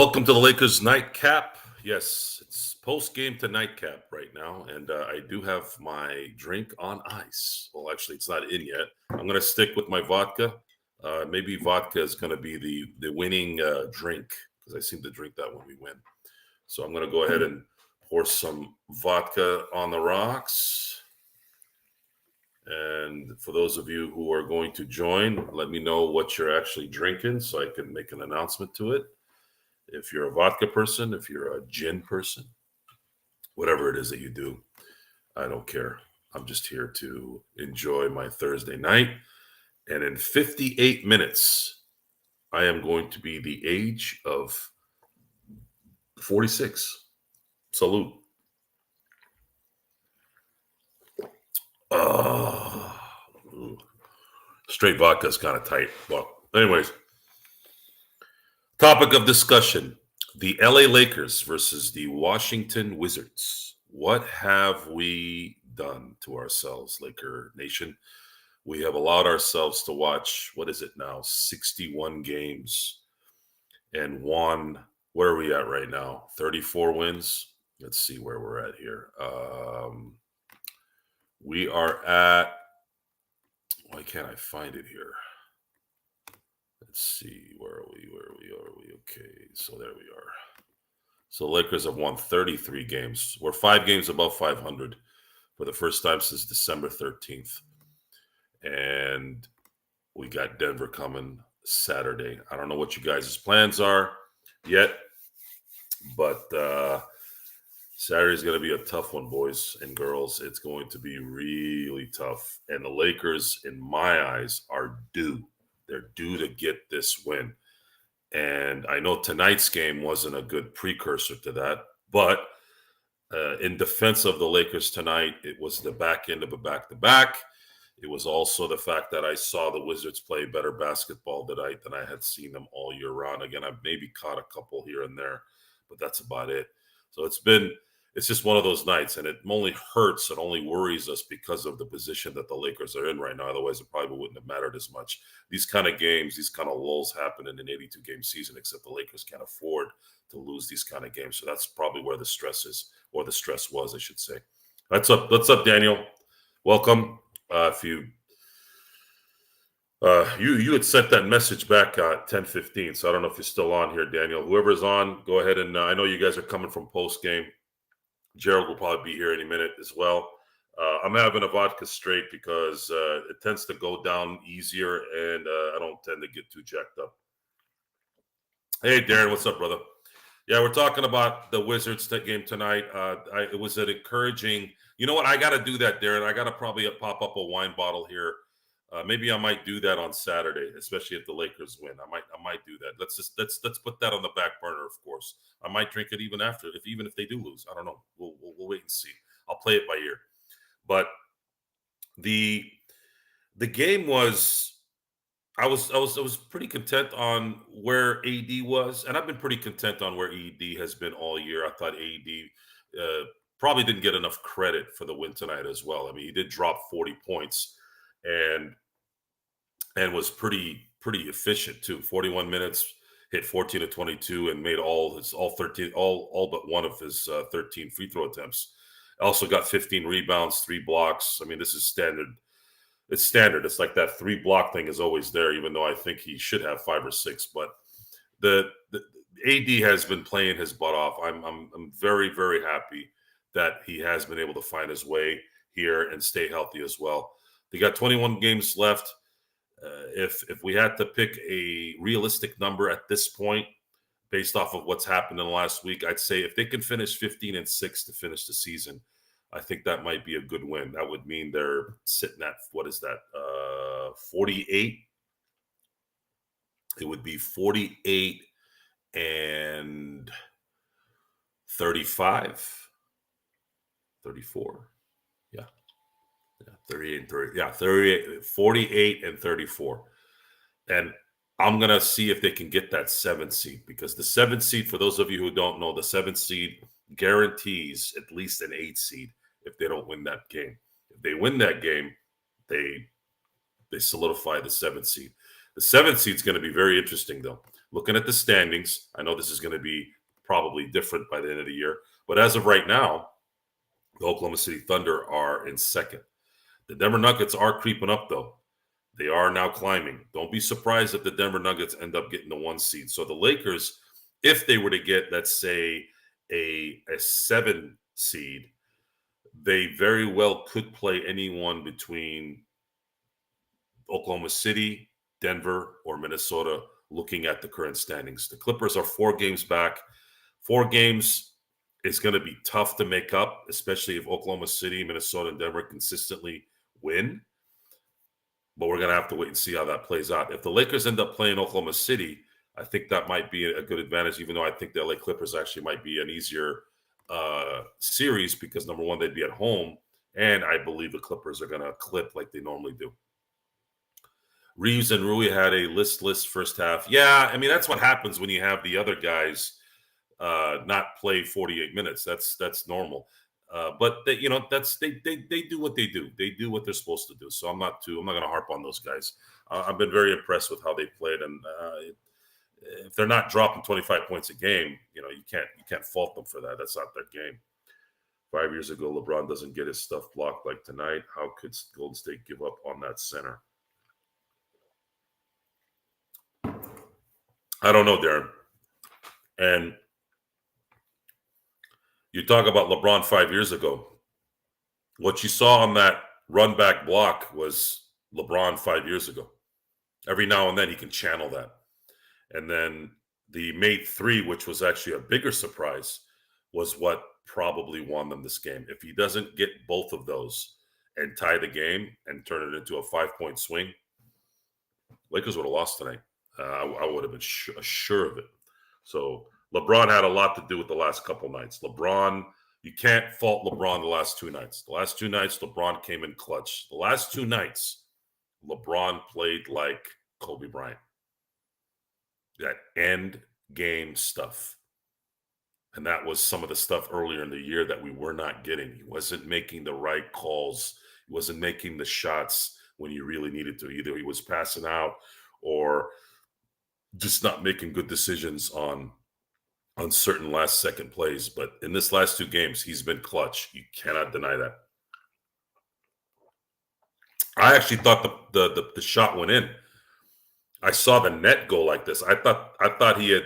Welcome to the Lakers Nightcap. Yes, it's post game to Nightcap right now, and I do have my drink on ice. Well, actually, it's not in yet. I'm going to stick with my vodka. Maybe vodka is going to be the winning drink because I seem to drink that when we win. So I'm going to go ahead and pour some vodka on the rocks. And for those of you who are going to join, let me know what you're actually drinking so I can make an announcement to it. If you're a vodka person, if you're a gin person, whatever it is that you do, I don't care. I'm just here to enjoy my Thursday night. And in 58 minutes, I am going to be the age of 46. Salute. Straight vodka is kind of tight. Well, anyways, topic of discussion. The LA Lakers versus the Washington Wizards. What have we done to ourselves, Laker Nation? We have allowed ourselves to watch, what is it now, 61 games and won, where are we at right now? 34 wins? Let's see where we're at here. We are at, why can't I find it here? Let's see, where are we? Okay, so there we are. So Lakers have won 33 games. We're 5 games above 500 for the first time since December 13th. And we got Denver coming Saturday. I don't know what you guys' plans are yet, but Saturday's going to be a tough one, boys and girls. It's going to be really tough. And the Lakers, in my eyes, are due. They're due to get this win. And I know tonight's game wasn't a good precursor to that, but in defense of the Lakers tonight, it was the back end of a back-to-back. It was also the fact that I saw the Wizards play better basketball than I had seen them all year round. Again, I've maybe caught a couple here and there, but that's about it. So it's just one of those nights, and it only hurts, it only worries us because of the position that the Lakers are in right now. Otherwise, it probably wouldn't have mattered as much. These kind of games, these kind of lulls happen in an 82-game season, except the Lakers can't afford to lose these kind of games. So that's probably where the stress is, or the stress was, I should say. What's up, Daniel? Welcome. If you had sent that message back at 10:15, so I don't know if you're still on here, Daniel. Whoever's on, go ahead and I know you guys are coming from post game. Gerald will probably be here any minute as well. I'm having a vodka straight because it tends to go down easier, and I don't tend to get too jacked up. Hey, Darren, what's up, brother? Yeah, we're talking about the Wizards game tonight. It was an encouraging. You know what? I got to do that, Darren. I got to probably pop up a wine bottle here. Maybe I might do that on Saturday, especially if the Lakers win. I might do that. Let's put that on the back burner. Of course, I might drink it even if they do lose. I don't know. We'll wait and see. I'll play it by ear. But the game was. I was pretty content on where AD was, and I've been pretty content on where AD has been all year. I thought AD probably didn't get enough credit for the win tonight as well. I mean, he did drop 40 points and was pretty efficient too. 41 minutes, hit 14 of 22, and made all but one of his 13 free throw attempts. Also got 15 rebounds, 3 blocks. I mean, this is standard. It's standard. It's like that 3 block thing is always there, even though I think he should have 5 or 6. But the AD has been playing his butt off. I'm very, very happy that he has been able to find his way here and stay healthy as well. They got 21 games left. If we had to pick a realistic number at this point, based off of what's happened in the last week, I'd say if they can finish 15-6 to finish the season, I think that might be a good win. That would mean they're sitting at, what is that, 48? It would be 48 and 35, 34. Yeah. 38 and 30. Yeah, 38, 48 and 34. And I'm going to see if they can get that 7th seed, because the 7th seed, for those of you who don't know, the 7th seed guarantees at least an 8th seed if they don't win that game. If they win that game, they solidify the 7th seed. The 7th seed is going to be very interesting, though. looking at the standings, I know this is going to be probably different by the end of the year, but as of right now, the Oklahoma City Thunder are in second. The Denver Nuggets are creeping up, though. They are now climbing. Don't be surprised if the Denver Nuggets end up getting the 1 seed. So the Lakers, if they were to get, let's say, a 7 seed, they very well could play anyone between Oklahoma City, Denver, or Minnesota, looking at the current standings. The Clippers are 4 games back. 4 games is going to be tough to make up, especially if Oklahoma City, Minnesota, and Denver consistently win. But we're going to have to wait and see how that plays out. If the Lakers end up playing Oklahoma City, I think that might be a good advantage, even though I think the LA Clippers actually might be an easier series because, number one, they'd be at home, and I believe the Clippers are going to clip like they normally do. Reeves and Rui had a listless first half. Yeah, I mean, that's what happens when you have the other guys not play 48 minutes. That's normal. But they, they do what they do. They do what they're supposed to do. So I'm not going to harp on those guys. I've been very impressed with how they played, and if they're not dropping 25 points a game, you can't fault them for that. That's not their game. 5 years ago, LeBron doesn't get his stuff blocked like tonight. How could Golden State give up on that center? I don't know, Darren. And you talk about LeBron 5 years ago. What you saw on that run back block was LeBron 5 years ago. Every now and then he can channel that. And then the made 3, which was actually a bigger surprise, was what probably won them this game. If he doesn't get both of those and tie the game and turn it into a 5-point swing, Lakers would have lost tonight. I would have been sure of it. So LeBron had a lot to do with the last couple nights. You can't fault LeBron the last 2 nights. The last 2 nights, LeBron came in clutch. The last 2 nights, LeBron played like Kobe Bryant. That end game stuff. And that was some of the stuff earlier in the year that we were not getting. He wasn't making the right calls. He wasn't making the shots when you really needed to. Either he was passing out or just not making good decisions on certain last second plays. But in this last 2 games, he's been clutch. You cannot deny that. I actually thought the shot went in. I saw the net go like this. I thought he had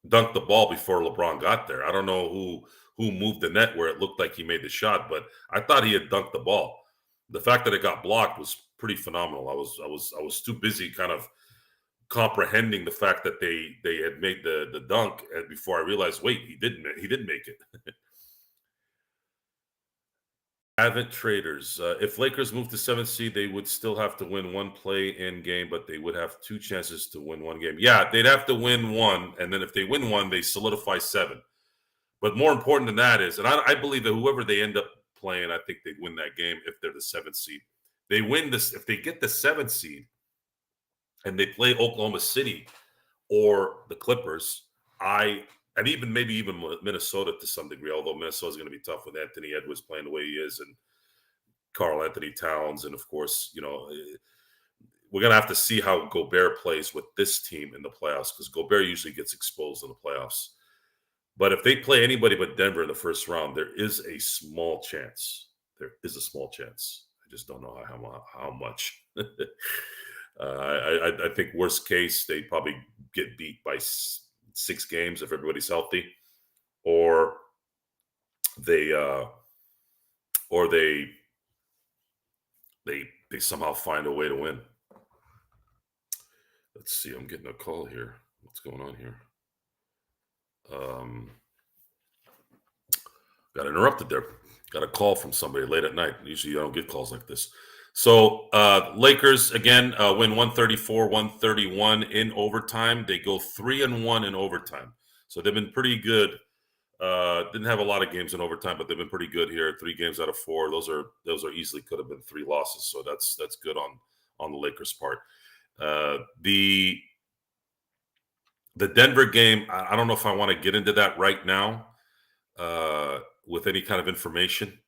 dunked the ball before LeBron got there. I don't know who moved the net where it looked like he made the shot, but I thought he had dunked the ball. The fact that it got blocked was pretty phenomenal. I was too busy kind of comprehending the fact that they had made the dunk before I realized, wait, he didn't make it. Avid traders. If Lakers move to 7th seed, they would still have to win 1 play-in game, but they would have 2 chances to win 1 game. Yeah, they'd have to win 1, and then if they win 1, they solidify 7. But more important than that is, and I believe that whoever they end up playing, I think they'd win that game if they're the 7th seed. They win this if they get the 7th seed, and they play Oklahoma City or the Clippers. And maybe even Minnesota to some degree, although Minnesota's going to be tough with Anthony Edwards playing the way he is and Karl Anthony Towns. And, of course, we're going to have to see how Gobert plays with this team in the playoffs because Gobert usually gets exposed in the playoffs. But if they play anybody but Denver in the first round, there is a small chance. There is a small chance. I just don't know how much. I think worst case, they probably get beat by 6 games if everybody's healthy, or they somehow find a way to win. Let's see. I'm getting a call here. What's going on here? Got interrupted there. Got a call from somebody late at night. Usually I don't get calls like this. So Lakers, again, win 134-131 in overtime. They go 3-1 in overtime. So they've been pretty good. Didn't have a lot of games in overtime, but they've been pretty good here. 3 games out of 4. Those are easily could have been 3 losses. So that's good on the Lakers' part. The Denver game, I don't know if I want to get into that right now with any kind of information,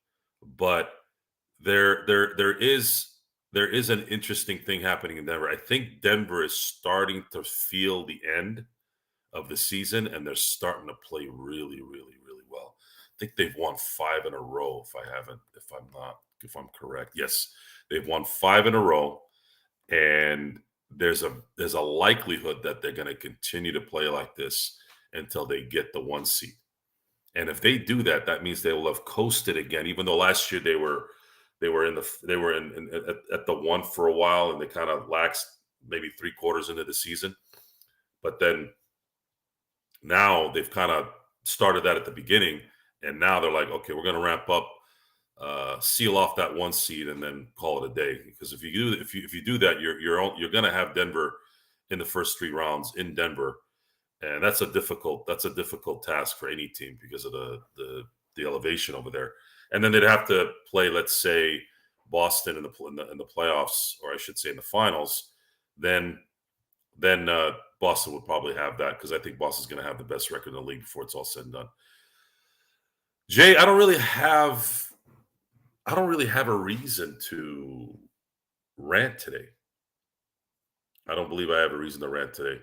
but there is an interesting thing happening in Denver. I think Denver is starting to feel the end of the season, and they're starting to play really, really, really well. I think they've won 5 in a row. If I'm correct, yes, they've won 5 in a row, and there's a likelihood that they're going to continue to play like this until they get the 1 seed. And if they do that, that means they will have coasted again. Even though last year they were at the 1 for a while, and they kind of laxed maybe 3/4 into the season. But then now they've kind of started that at the beginning, and now they're like, okay, we're going to ramp up, seal off that 1 seed, and then call it a day. Because if you do that, you're going to have Denver in the first 3 rounds in Denver, and that's a difficult task for any team because of the elevation over there. And then they'd have to play, let's say, Boston in the playoffs, or I should say in the finals. Then Boston would probably have that, because I think Boston's going to have the best record in the league before it's all said and done. Jay, I don't really have a reason to rant today. I don't believe I have a reason to rant today.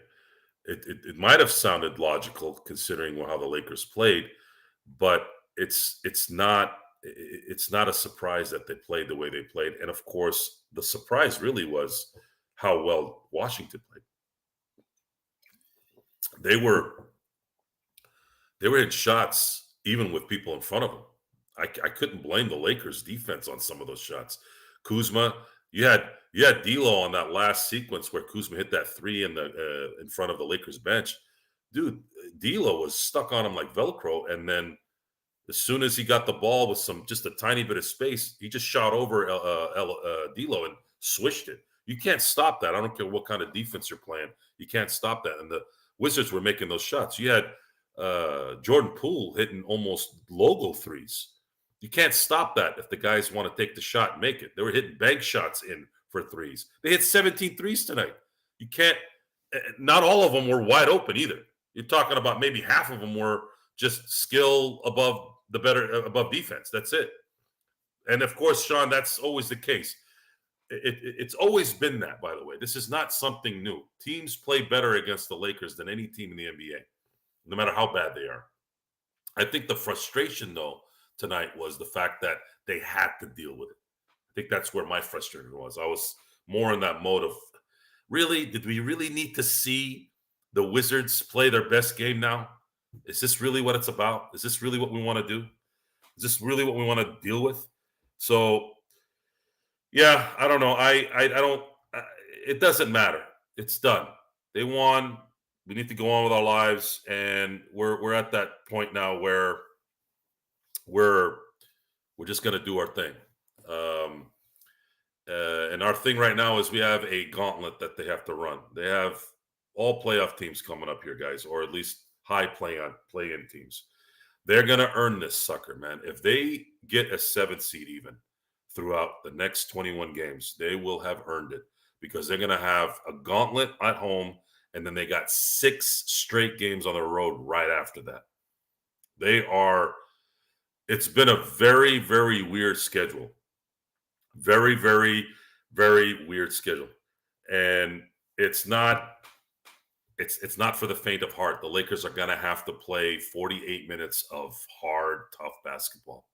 It might have sounded logical considering how the Lakers played, but it's not a surprise that they played the way they played. And of course, the surprise really was how well Washington played. They were hitting shots even with people in front of them. I couldn't blame the Lakers defense on some of those shots. Kuzma, you had D'Lo on that last sequence where Kuzma hit that 3 in front of the Lakers bench. Dude, D'Lo was stuck on him like Velcro, and then as soon as he got the ball with just a tiny bit of space, he just shot over D'Lo and swished it. You can't stop that. I don't care what kind of defense you're playing. You can't stop that. And the Wizards were making those shots. You had Jordan Poole hitting almost logo threes. You can't stop that if the guys want to take the shot and make it. They were hitting bank shots in for threes. They hit 17 threes tonight. You can't – not all of them were wide open either. You're talking about maybe half of them were just skill above defense. That's it. And of course, Sean, that's always the case. It's always been that, by the way. This is not something new. Teams play better against the Lakers than any team in the NBA, no matter how bad they are. I think the frustration, though, tonight was the fact that they had to deal with it. I think that's where my frustration was. I was more in that mode of, really, did we really need to see the Wizards play their best game now? Is this really what it's about? Is this really what we want to do? Is this really what we want to deal with? So, yeah, I don't know. I don't. It doesn't matter. It's done. They won. We need to go on with our lives, and we're at that point now where we're just going to do our thing. And our thing right now is we have a gauntlet that they have to run. They have all playoff teams coming up here, guys, or at least high play-in teams. They're going to earn this sucker, man. If they get a 7th seed even throughout the next 21 games, they will have earned it, because they're going to have a gauntlet at home, and then they got 6 straight games on the road right after that. It's been a very, very weird schedule. Very, very, very weird schedule. And it's not for the faint of heart. The Lakers are going to have to play 48 minutes of hard, tough basketball.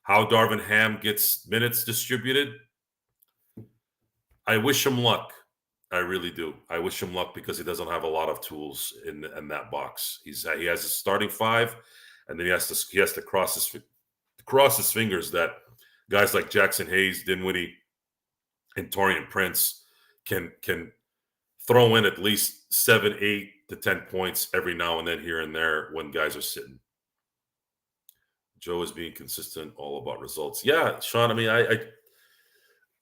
How Darvin Ham gets minutes distributed, I wish him luck. I really do. I wish him luck, because he doesn't have a lot of tools in that box. He has a starting 5, and then he has to cross his fingers that guys like Jackson Hayes, Dinwiddie, and Taurean Prince can throw in at least 7, 8 to 10 points every now and then, here and there, when guys are sitting. Joe is being consistent, all about results. Yeah, Sean, I mean,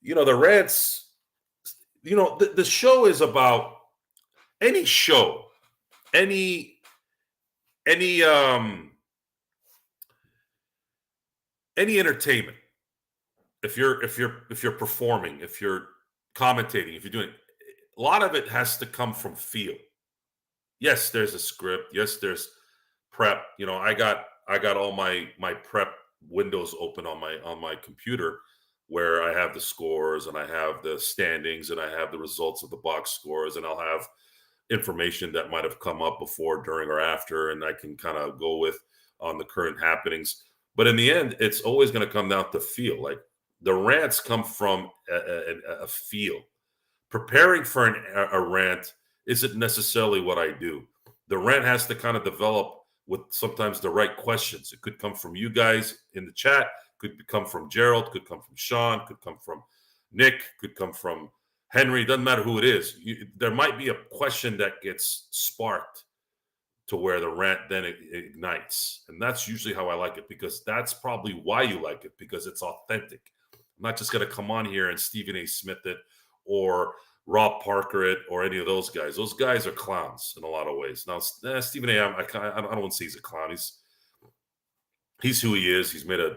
the rants, the show is about any show, any entertainment. If you're performing, if you're commentating, if you're doing, a lot of it has to come from feel. Yes, there's a script. Yes, there's prep. I got all my prep windows open on my computer, where I have the scores, and I have the standings, and I have the results of the box scores, and I'll have information that might have come up before, during, or after, and I can kind of go with on the current happenings. But in the end, it's always going to come down to feel. Like the rants come from a feel. Preparing for a rant isn't necessarily what I do. The rant has to kind of develop with sometimes the right questions. It could come from you guys in the chat, could come from Gerald, could come from Sean, could come from Nick, could come from Henry. Doesn't matter who it is. There might be a question that gets sparked to where the rant then ignites. And that's usually how I like it, because that's probably why you like it, because it's authentic. I'm not just going to come on here and Stephen A. Smith it or Rob Parker it or any of those guys. Those guys are clowns in a lot of ways. Now, Stephen A., I don't want to say he's a clown. He's who he is. He's made a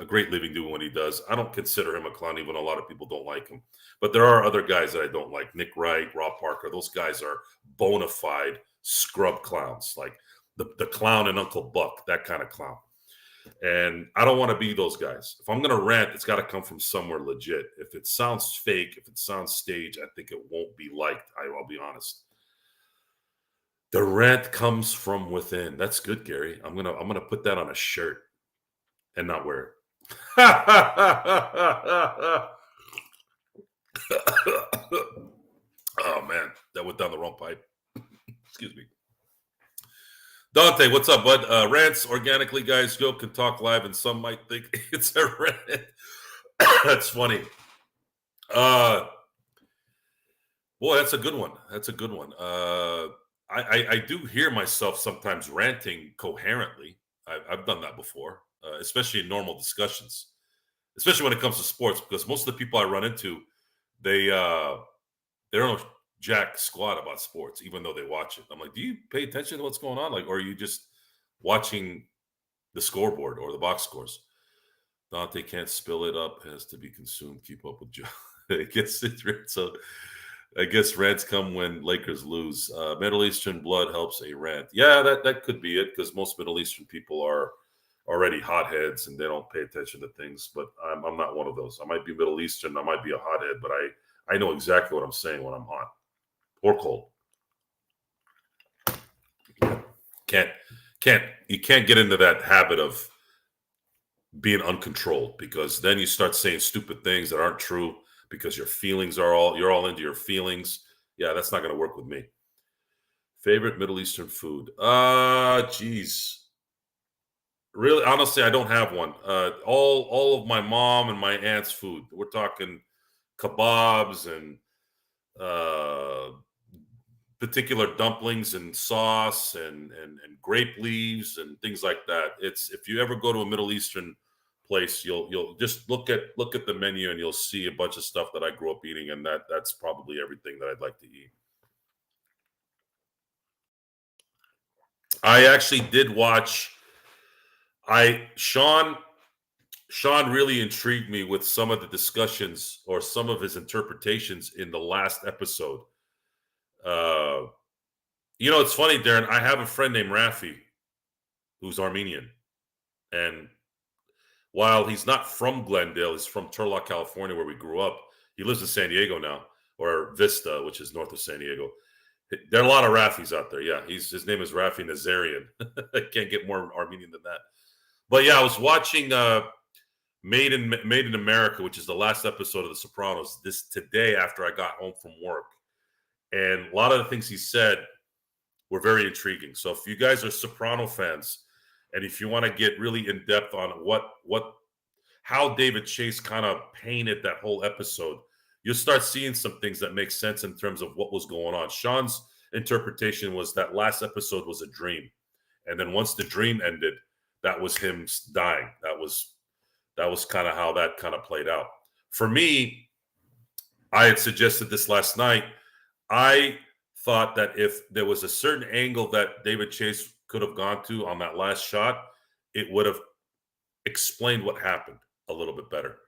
great living doing what he does. I don't consider him a clown, even a lot of people don't like him. But there are other guys that I don't like. Nick Wright, Rob Parker. Those guys are bona fide scrub clowns, like the clown and Uncle Buck, that kind of clown. And I don't want to be those guys. If I'm going to rant, it's got to come from somewhere legit. If it sounds fake, if it sounds staged, I think it won't be liked. I'll be honest. The rant comes from within. That's good, Gary. I'm gonna put that on a shirt and not wear it. Oh man, that went down the wrong pipe. Excuse me. Dante, what's up, bud? Rants organically, guys. Joe can talk live, and some might think it's a rant. That's funny. Boy, that's a good one. That's a good one. I do hear myself sometimes ranting coherently. I've done that before, especially in normal discussions, especially when it comes to sports, because most of the people I run into, they don't know jack squat about sports, even though they watch it. I'm like, do you pay attention to what's going on? Like, or are you just watching the scoreboard or the box scores? Dante can't spill it up, has to be consumed. Keep up with Joe. It gets it. So I guess rants come when Lakers lose. Middle Eastern blood helps a rant. Yeah, that could be it, because most Middle Eastern people are already hotheads and they don't pay attention to things. But I'm not one of those. I might be Middle Eastern, I might be a hothead, but I know exactly what I'm saying when I'm hot or cold. You can't get into that habit of being uncontrolled, because then you start saying stupid things that aren't true because you're all into your feelings. Yeah, that's not going to work with me. Favorite Middle Eastern food? Geez. Really, honestly, I don't have one. All of my mom and my aunt's food. We're talking kebabs and particular dumplings and sauce and grape leaves and things like that. It's, if you ever go to a Middle Eastern place, you'll just look at the menu and you'll see a bunch of stuff that I grew up eating, and that's probably everything that I'd like to eat. I actually did watch. Sean really intrigued me with some of the discussions or some of his interpretations in the last episode. It's funny, Darren. I have a friend named Rafi who's Armenian, and while he's not from Glendale, he's from Turlock, California, where we grew up. He lives in San Diego now, or Vista, which is north of San Diego. There are a lot of Rafis out there. Yeah, his name is Rafi Nazarian. I can't get more Armenian than that. But yeah, I was watching Made in America, which is the last episode of The Sopranos, today after I got home from work, and a lot of the things he said were very intriguing. So if you guys are Soprano fans, and if you want to get really in depth on how David Chase kind of painted that whole episode, you'll start seeing some things that make sense in terms of what was going on. Sean's interpretation was that last episode was a dream, and then once the dream ended, that was him dying. That was kind of how that kind of played out. For me, I had suggested this last night. I thought that if there was a certain angle that David Chase could have gone to on that last shot, it would have explained what happened a little bit better.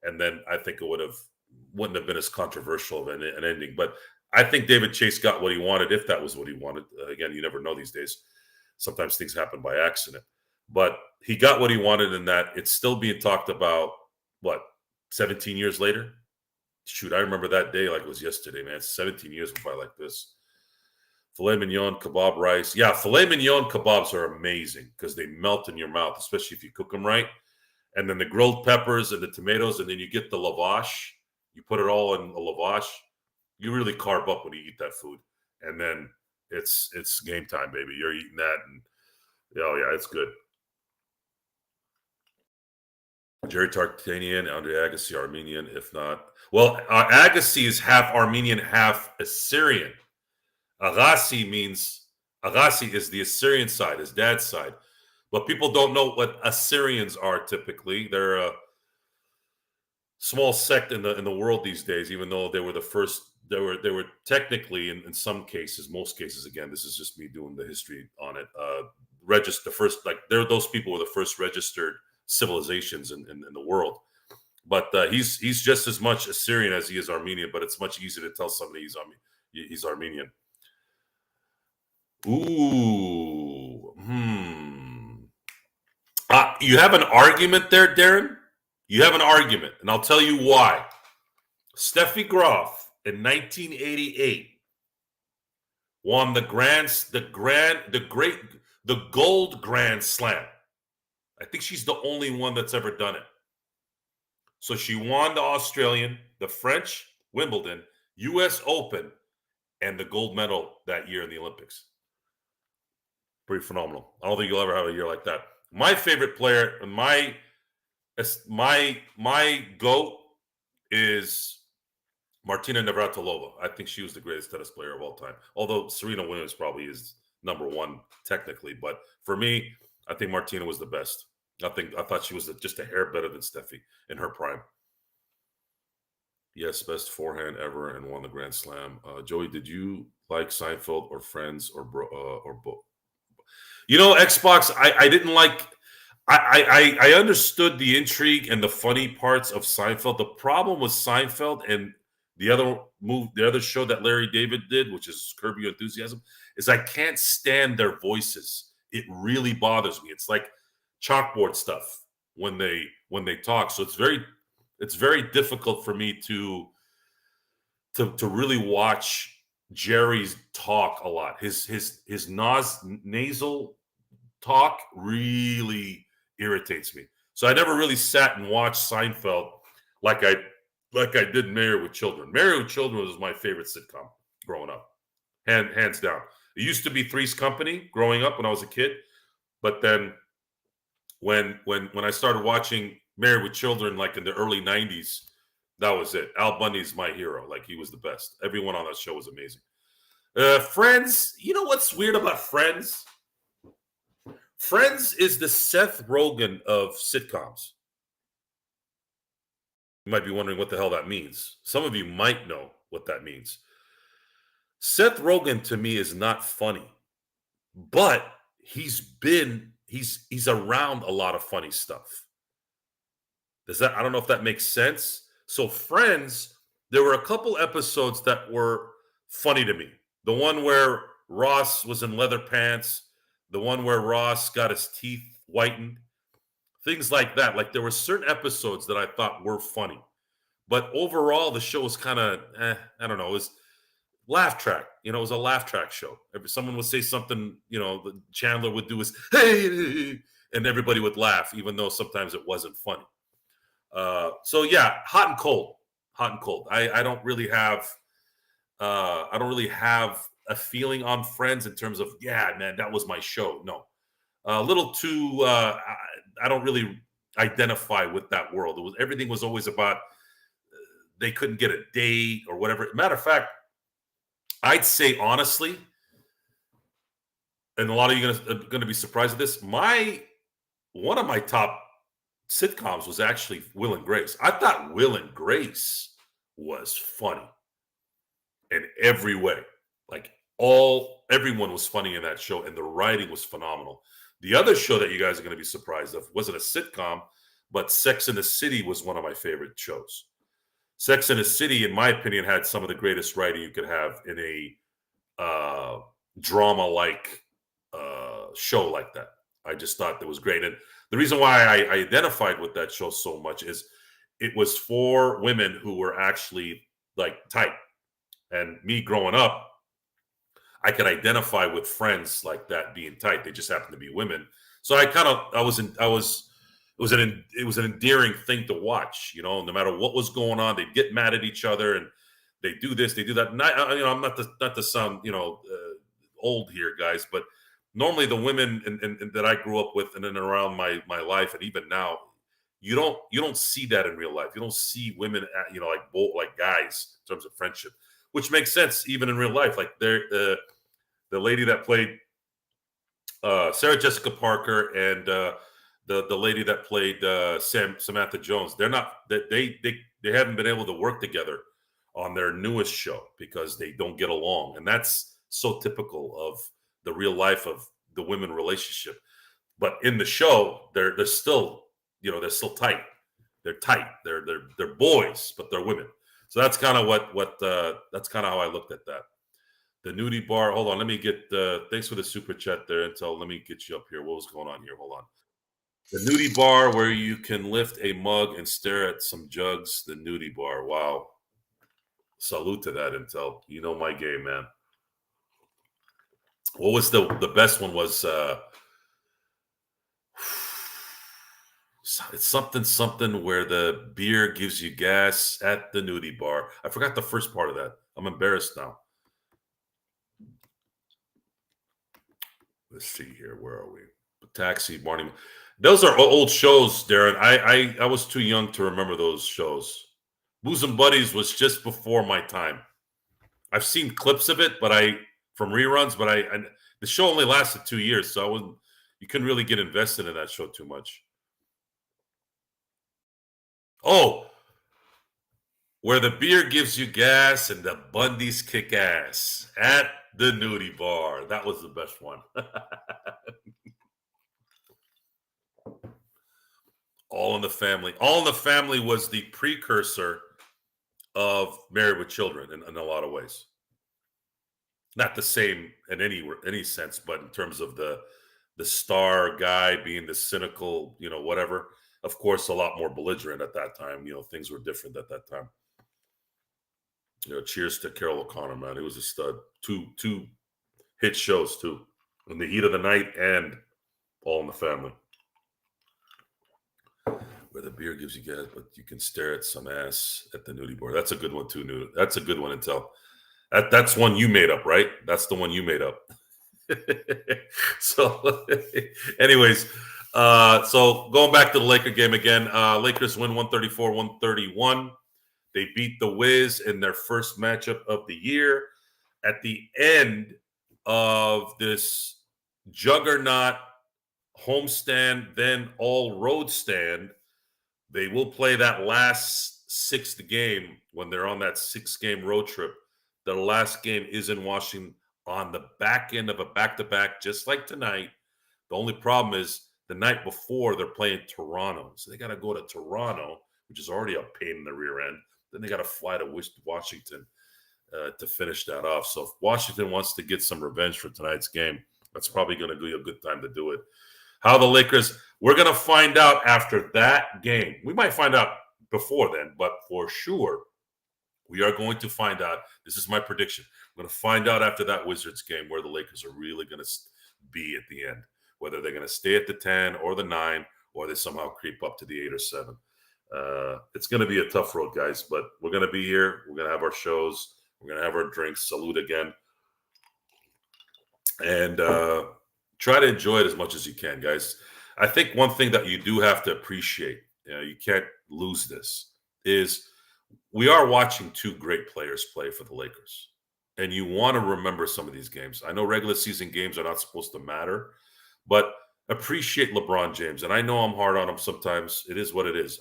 And then I think it wouldn't have been as controversial of an ending. But I think David Chase got what he wanted, if that was what he wanted. Again, you never know these days. Sometimes things happen by accident. But he got what he wanted in that it's still being talked about, 17 years later? Shoot, I remember that day like it was yesterday, man. 17 years went by like this. Filet mignon, kebab rice. Yeah, filet mignon kebabs are amazing because they melt in your mouth, especially if you cook them right. And then the grilled peppers and the tomatoes, and then you get the lavash. You put it all in the lavash. You really carb up when you eat that food. And then it's game time, baby. You're eating that, and oh yeah, it's good. Jerry Tarkanian, Andre Agassi, Armenian, if not. Well, Agassi is half Armenian, half Assyrian. Agassi is the Assyrian side, his dad's side. But people don't know what Assyrians are typically. They're a small sect in the world these days, even though they were the first. They were technically in some cases, most cases, again, this is just me doing the history on it. Register first, like those people were the first registered civilizations in the world. But he's just as much Assyrian as he is Armenian. But it's much easier to tell somebody he's Armenian. Ooh, you have an argument there, Darren. You have an argument, and I'll tell you why. Steffi Graf in 1988 won the gold Grand Slam. I think she's the only one that's ever done it. So she won the Australian, the French, Wimbledon, U.S. Open, and the gold medal that year in the Olympics. Pretty phenomenal. I don't think you'll ever have a year like that. My favorite player, and my GOAT is Martina Navratilova. I think she was the greatest tennis player of all time. Although Serena Williams probably is number one technically, but for me, I think Martina was the best. I thought she was just a hair better than Steffi in her prime. Yes, best forehand ever and won the Grand Slam. Joey, did you like Seinfeld or Friends or both? Xbox. I didn't like. I understood the intrigue and the funny parts of Seinfeld. The problem with Seinfeld and the other show that Larry David did, which is Curb Your Enthusiasm, is I can't stand their voices. It really bothers me. It's like chalkboard stuff when they talk. So it's very difficult for me to really watch Jerry's talk a lot. His nasal talk really irritates me. So I never really sat and watched Seinfeld like I did Married with Children. Married with Children was my favorite sitcom growing up, hands down. It used to be Three's Company growing up when I was a kid, but then when I started watching Married with Children, like in the early '90s, that was it. Al Bundy's my hero. Like, he was the best. Everyone on that show was amazing. Friends, you know what's weird about Friends? Friends is the Seth Rogen of sitcoms. You might be wondering what the hell that means. Some of you might know what that means. Seth Rogen to me is not funny, but he's around a lot of funny stuff. I don't know if that makes sense. So Friends, there were a couple episodes that were funny to me. The one where Ross was in leather pants, the one where Ross got his teeth whitened, things like that. Like, there were certain episodes that I thought were funny. But overall, the show was kind of, I don't know, it was laugh track. It was a laugh track show. If someone would say something, the Chandler would do is, hey, and everybody would laugh, even though sometimes it wasn't funny. So yeah, hot and cold. I don't really have a feeling on Friends in terms of, yeah, man, that was my show. No, a little too. I don't really identify with that world. Everything was always about they couldn't get a date or whatever. Matter of fact, I'd say honestly, and a lot of you are going to be surprised at this. One of my top sitcoms was actually Will and Grace. I thought Will and Grace was funny in every way. Like, everyone was funny in that show, and the writing was phenomenal. The other show that you guys are going to be surprised of wasn't a sitcom, but Sex and the City was one of my favorite shows. Sex and the City, in my opinion, had some of the greatest writing you could have in a drama-like show like that. I just thought that was great. And the reason why I identified with that show so much is it was for women who were actually like tight. And me growing up, I could identify with friends like that being tight. They just happen to be women. So it was an endearing thing to watch. No matter what was going on, they'd get mad at each other and they do this, they do that. And I'm not to sound old here, guys, but normally the women and that I grew up with and then around my life and even now, you don't see that in real life. You don't see women like guys in terms of friendship, which makes sense even in real life. Like the lady that played Sarah Jessica Parker and the lady that played Samantha Jones. They haven't been able to work together on their newest show because they don't get along, and that's so typical of the real life of the women relationship. But in the show, they're still they're still tight. They're tight. They're boys, but they're women. So that's kind of that's kind of how I looked at that. The nudie bar. Hold on. Let me get. Thanks for the super chat there, Intel. Let me get you up here. What was going on here? Hold on. The nudie bar where you can lift a mug and stare at some jugs. The nudie bar. Wow. Salute to that, Intel. You know my game, man. What was the best one? Was it's something where the beer gives you gas at the nudie bar. I forgot the first part of that. I'm embarrassed now. Let's see here. Where are we? Taxi, Barney. Those are old shows, Darren. I was too young to remember those shows. Booze and Buddies was just before my time. I've seen clips of it, from reruns, but the show only lasted 2 years, so you couldn't really get invested in that show too much. Oh, where the beer gives you gas and the Bundys kick ass at the nudie bar. That was the best one. All in the Family. All in the Family was the precursor of Married with Children in a lot of ways. Not the same in any sense, but in terms of the star guy being the cynical, whatever. Of course, a lot more belligerent at that time. Things were different at that time. Cheers to Carol O'Connor, man. He was a stud. Two hit shows too, In the Heat of the Night and All in the Family. Where the beer gives you gas, but you can stare at some ass at the nudie bar. That's a good one too, That's a good one, Intel. That's one you made up, right? That's the one you made up. So, anyways, so going back to the Laker game again, Lakers win 134-131. They beat the Wiz in their first matchup of the year. At the end of this juggernaut homestand, then all road stand, they will play that last sixth game when they're on that 6-game road trip. The last game is in Washington on the back end of a back-to-back, just like tonight. The only problem is the night before they're playing Toronto. So they got to go to Toronto, which is already a pain in the rear end. Then they got to fly to Washington to finish that off. So if Washington wants to get some revenge for tonight's game, that's probably going to be a good time to do it. How the Lakers, we're going to find out after that game. We might find out before then, but for sure, we are going to find out. This is my prediction. We're going to find out after that Wizards game where the Lakers are really going to be at the end, whether they're going to stay at the 10 or the 9, or they somehow creep up to the 8 or 7. It's going to be a tough road, guys, but we're going to be here. We're going to have our shows. We're going to have our drinks. Salute again. And try to enjoy it as much as you can, guys. I think one thing that you do have to appreciate, you can't lose this, is we are watching two great players play for the Lakers. And you want to remember some of these games. I know regular season games are not supposed to matter, but appreciate LeBron James. And I know I'm hard on him sometimes. It is what it is.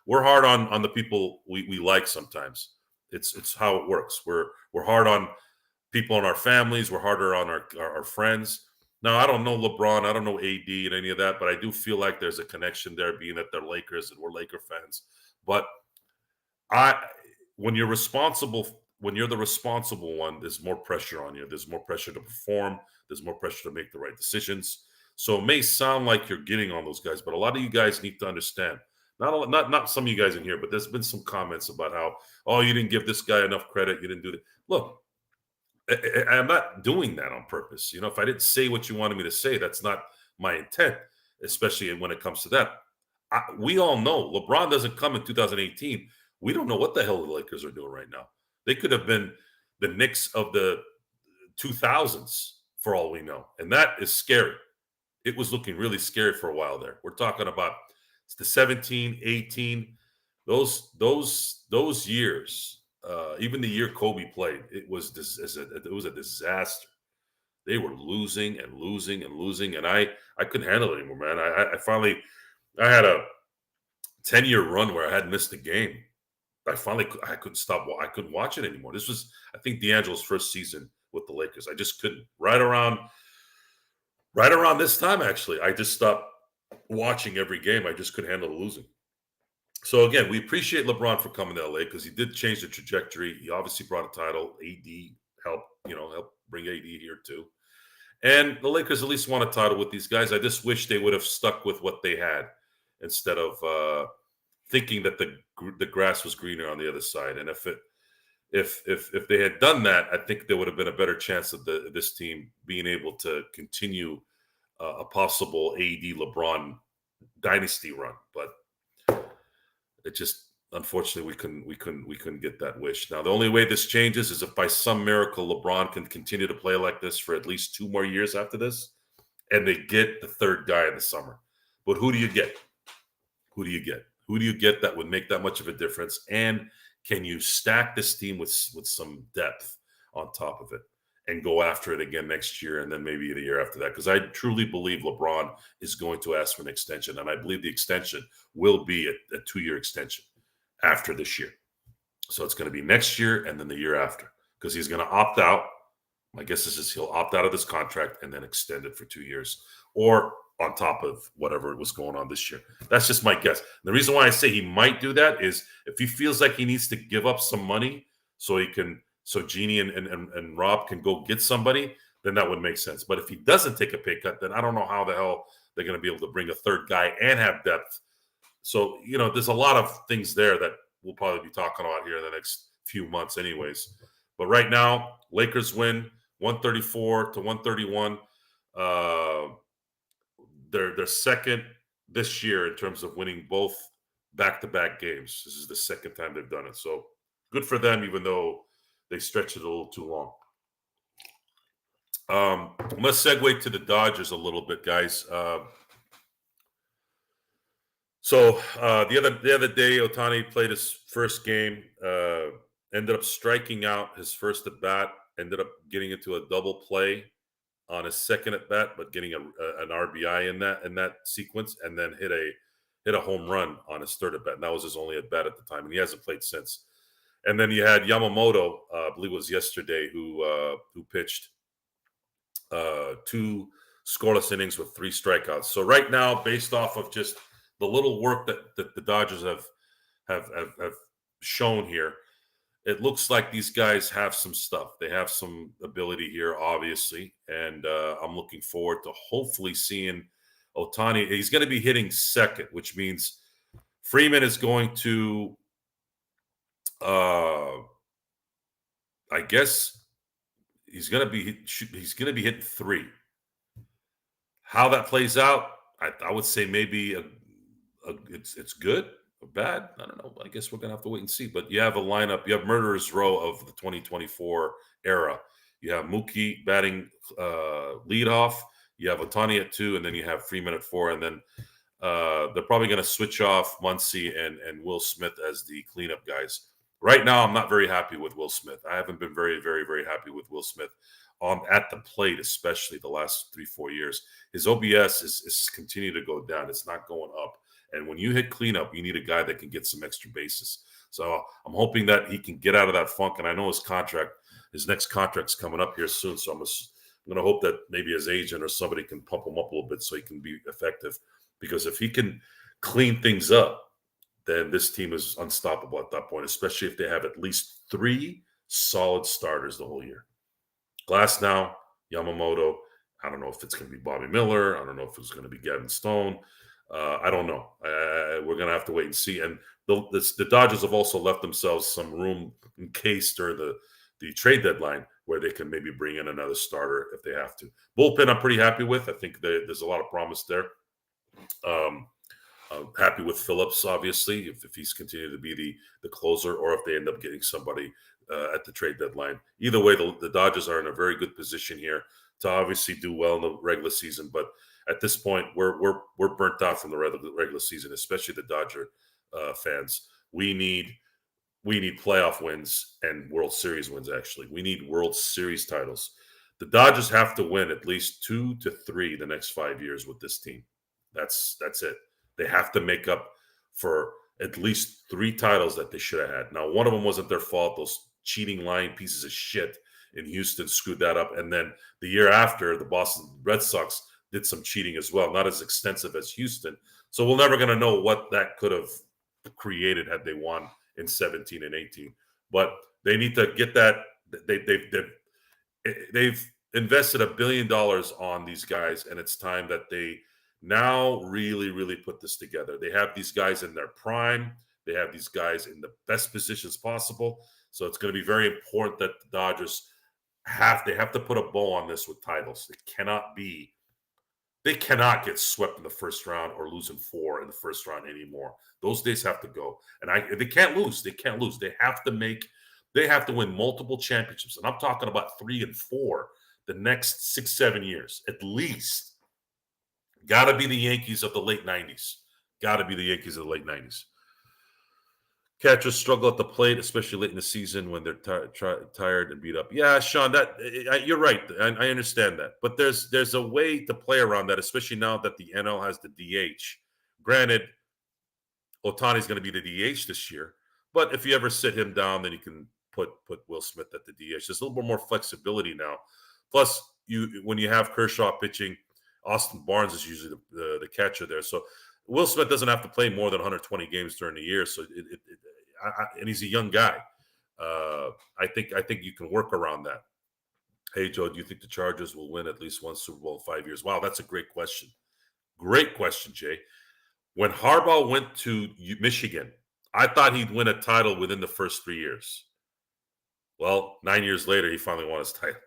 We're hard on the people we like sometimes. It's how it works. We're hard on people in our families. We're harder on our friends. Now, I don't know LeBron. I don't know AD and any of that, but I do feel like there's a connection there being that they're Lakers and we're Laker fans. But when you're the responsible one, there's more pressure on you. There's more pressure to perform. There's more pressure to make the right decisions. So it may sound like you're getting on those guys, but a lot of you guys need to understand. Not some of you guys in here, but there's been some comments about how, you didn't give this guy enough credit. You didn't do that. Look, I'm not doing that on purpose. If I didn't say what you wanted me to say, that's not my intent, especially when it comes to that. We all know LeBron doesn't come in 2018. We don't know what the hell the Lakers are doing right now. They could have been the Knicks of the 2000s for all we know. And that is scary. It was looking really scary for a while there. We're talking about the 17, 18, those years, even the year Kobe played, it was a disaster. They were losing and losing and losing, and I couldn't handle it anymore, man. I finally I had a 10-year run where I hadn't missed a game. I couldn't stop. I couldn't watch it anymore. This was, I think, D'Angelo's first season with the Lakers. I just couldn't. Right around this time, actually, I just stopped watching every game. I just couldn't handle the losing. So again, we appreciate LeBron for coming to LA because he did change the trajectory. He obviously brought a title. AD helped bring AD here too. And the Lakers at least won a title with these guys. I just wish they would have stuck with what they had instead of thinking that the grass was greener on the other side. And if they had done that, I think there would have been a better chance of this team being able to continue a possible AD LeBron dynasty run. But it just, unfortunately, we couldn't get that wish. Now the only way this changes is if by some miracle LeBron can continue to play like this for at least 2 more years after this, and they get the third guy in the summer. But who do you get? Who do you get? Who do you get that would make that much of a difference? And can you stack this team with some depth on top of it and go after it again next year and then maybe the year after that? Because I truly believe LeBron is going to ask for an extension, and I believe the extension will be a 2-year extension after this year. So it's going to be next year and then the year after, because he's going to opt out. My guess is he'll opt out of this contract and then extend it for 2 years, or on top of whatever was going on this year. That's just my guess. The reason why I say he might do that is if he feels like he needs to give up some money so Jeannie and Rob can go get somebody, then that would make sense. But if he doesn't take a pay cut, then I don't know how the hell they're going to be able to bring a third guy and have depth. So, there's a lot of things there that we'll probably be talking about here in the next few months anyways. But right now, Lakers win 134-131. They're second this year in terms of winning both back-to-back games. This is the second time they've done it. So good for them, even though they stretched it a little too long. Let's segue to the Dodgers a little bit, guys. So the other day, Ohtani played his first game, ended up striking out his first at bat, ended up getting into a double play on his second at bat, but getting an RBI in that sequence, and then hit a home run on his third at bat. And that was his only at bat at the time, and he hasn't played since. And then you had Yamamoto, I believe it was yesterday, who pitched 2 scoreless innings with 3 strikeouts. So right now, based off of just the little work that the Dodgers have shown here, it looks like these guys have some stuff. They have some ability here, obviously, and I'm looking forward to hopefully seeing Ohtani. He's going to be hitting second, which means Freeman is going to, I guess, he's going to be hitting 3. How that plays out, I would say maybe it's good or bad. I don't know. I guess we're gonna have to wait and see. But you have a lineup. You have murderer's row of the 2024 era. You have Mookie batting leadoff. You have Ohtani at 2, and then you have Freeman at 4, and then they're probably going to switch off Muncy and Will Smith as the cleanup guys. Right now, I'm not very happy with Will Smith. I haven't been very, very, very happy with Will Smith at the plate, especially the last 3-4 years. His OBS is continuing to go down. It's not going up. And when you hit cleanup, you need a guy that can get some extra bases. So I'm hoping that he can get out of that funk. And I know his next contract's coming up here soon. So I'm going to hope that maybe his agent or somebody can pump him up a little bit so he can be effective. Because if he can clean things up, then this team is unstoppable at that point, especially if they have at least 3 solid starters the whole year. Glass now, Yamamoto. I don't know if it's going to be Bobby Miller. I don't know if it's going to be Gavin Stone. I don't know. We're going to have to wait and see. And the Dodgers have also left themselves some room in case during the trade deadline where they can maybe bring in another starter if they have to. Bullpen, I'm pretty happy with. I think there's a lot of promise there. I'm happy with Phillips, obviously, if he's continued to be the closer, or if they end up getting somebody at the trade deadline. Either way, the Dodgers are in a very good position here to obviously do well in the regular season. But at this point, we're burnt out from the regular season, especially the Dodger fans. We need playoff wins and World Series wins. Actually, we need World Series titles. The Dodgers have to win at least 2 to 3 the next 5 years with this team. That's it. They have to make up for at least 3 titles that they should have had. Now, one of them wasn't their fault. Those cheating, lying pieces of shit in Houston screwed that up. And then the year after, the Boston Red Sox did some cheating as well, not as extensive as Houston. So we're never going to know what that could have created had they won in 17 and 18. But they need to get that. They've invested $1 billion on these guys, and it's time that they now really put this together. They have these guys in their prime. They have these guys in the best positions possible. So it's going to be very important that the Dodgers have to put a bow on this with titles. They cannot get swept in the first round or losing 4 in the first round anymore. Those days have to go. And they can't lose. They can't lose. They have to win multiple championships. And I'm talking about 3 and 4 the next 6-7 years at least. Got to be the Yankees of the late 90s. Got to be the Yankees of the late 90s. Catchers struggle at the plate, especially late in the season when they're tired and beat up. Yeah, Sean, you're right. I understand that. But there's a way to play around that, especially now that the NL has the DH. Granted, Ohtani's going to be the DH this year. But if you ever sit him down, then you can put Will Smith at the DH. There's a little bit more flexibility now. Plus, when you have Kershaw pitching, Austin Barnes is usually the catcher there. So Will Smith doesn't have to play more than 120 games during the year. So and he's a young guy. I think you can work around that. Hey, Joe, do you think the Chargers will win at least one Super Bowl in 5 years? Wow, that's a great question. Great question, Jay. When Harbaugh went to Michigan, I thought he'd win a title within the first 3 years. Well, 9 years later, he finally won his title.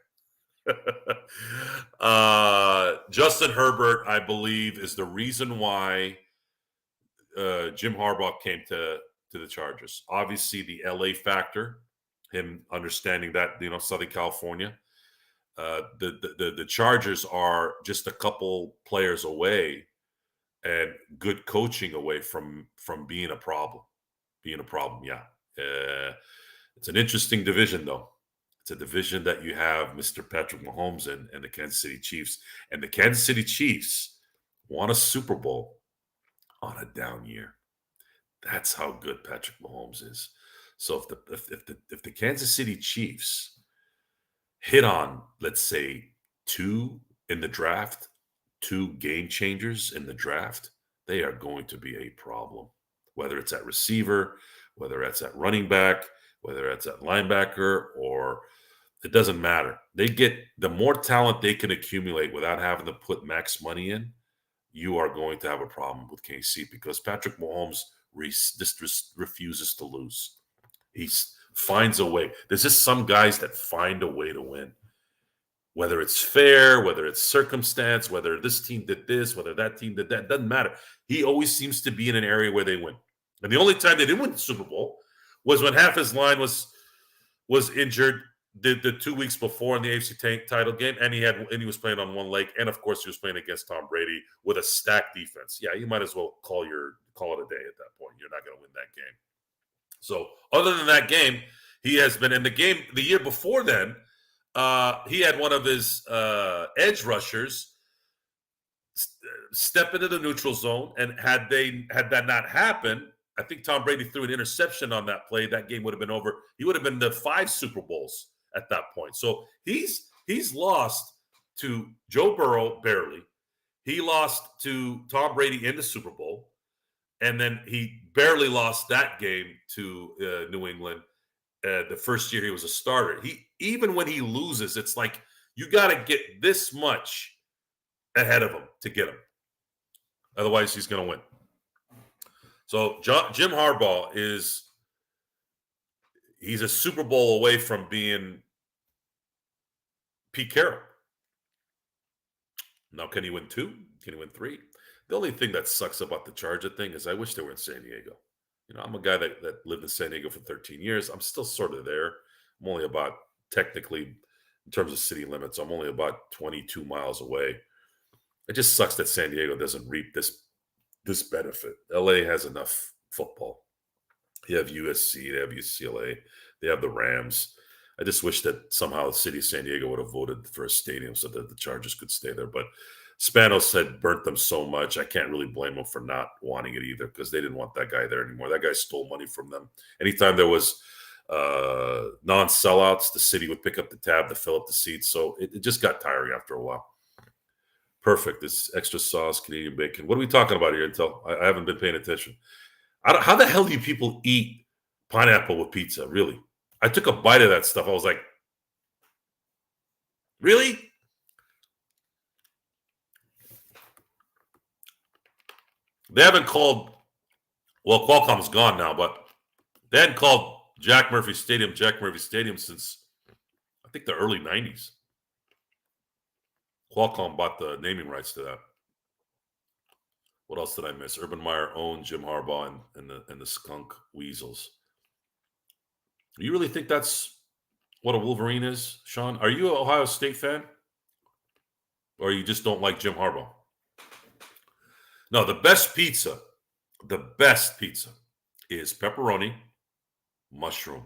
Justin Herbert, I believe, is the reason why Jim Harbaugh came to the Chargers. Obviously, the LA factor, him understanding that, Southern California. The Chargers are just a couple players away and good coaching away from being a problem. Yeah. It's an interesting division, though. It's a division that you have Mr. Patrick Mahomes and the Kansas City Chiefs. And the Kansas City Chiefs won a Super Bowl on a down year. That's how good Patrick Mahomes is. So if the Kansas City Chiefs hit on, let's say, 2 in the draft, 2 game changers in the draft, they are going to be a problem. Whether it's at receiver, whether it's at running back, whether it's at linebacker, or it doesn't matter. They get the more talent they can accumulate without having to put max money in, you are going to have a problem with KC because Patrick Mahomes just refuses to lose. He finds a way. There's just some guys that find a way to win. Whether it's fair, whether it's circumstance, whether this team did this, whether that team did that, doesn't matter. He always seems to be in an area where they win. And the only time they didn't win the Super Bowl was when half his line was injured the 2 weeks before in the AFC title game, and he was playing on one leg, and of course he was playing against Tom Brady with a stacked defense. Yeah, you might as well call it a day at that point. You're not going to win that game. So other than that game, he has been in the game the year before then. He had one of his edge rushers step into the neutral zone, and had that not happened, I think Tom Brady threw an interception on that play. That game would have been over. He would have been to 5 Super Bowls at that point. So he's lost to Joe Burrow barely. He lost to Tom Brady in the Super Bowl, and then he barely lost that game to New England. The first year he was a starter. Even when he loses, it's like you got to get this much ahead of him to get him. Otherwise, he's going to win. So Jim Harbaugh he's a Super Bowl away from being Pete Carroll. Now, can he win 2? Can he win 3? The only thing that sucks about the Charger thing is I wish they were in San Diego. I'm a guy that lived in San Diego for 13 years. I'm still sort of there. I'm only about, technically, in terms of city limits, I'm only about 22 miles away. It just sucks that San Diego doesn't reap this benefit. LA has enough football. You have USC, they have UCLA, they have the Rams. I just wish that somehow the city of San Diego would have voted for a stadium so that the Chargers could stay there. But Spanos had burnt them so much. I can't really blame them for not wanting it either because they didn't want that guy there anymore. That guy stole money from them. Anytime there was non-sellouts, the city would pick up the tab to fill up the seats. So it just got tiring after a while. Perfect. This extra sauce, Canadian bacon. What are we talking about here, Intel? I haven't been paying attention. How the hell do you people eat pineapple with pizza? Really? I took a bite of that stuff. I was like, really? They haven't called, well, Qualcomm's gone now, but they hadn't called Jack Murphy Stadium since, I think, the early 90s. Qualcomm bought the naming rights to that. What else did I miss? Urban Meyer owned Jim Harbaugh and the Skunk Weasels. You really think that's what a Wolverine is, Sean? Are you an Ohio State fan? Or you just don't like Jim Harbaugh? No, the best pizza is pepperoni, mushroom,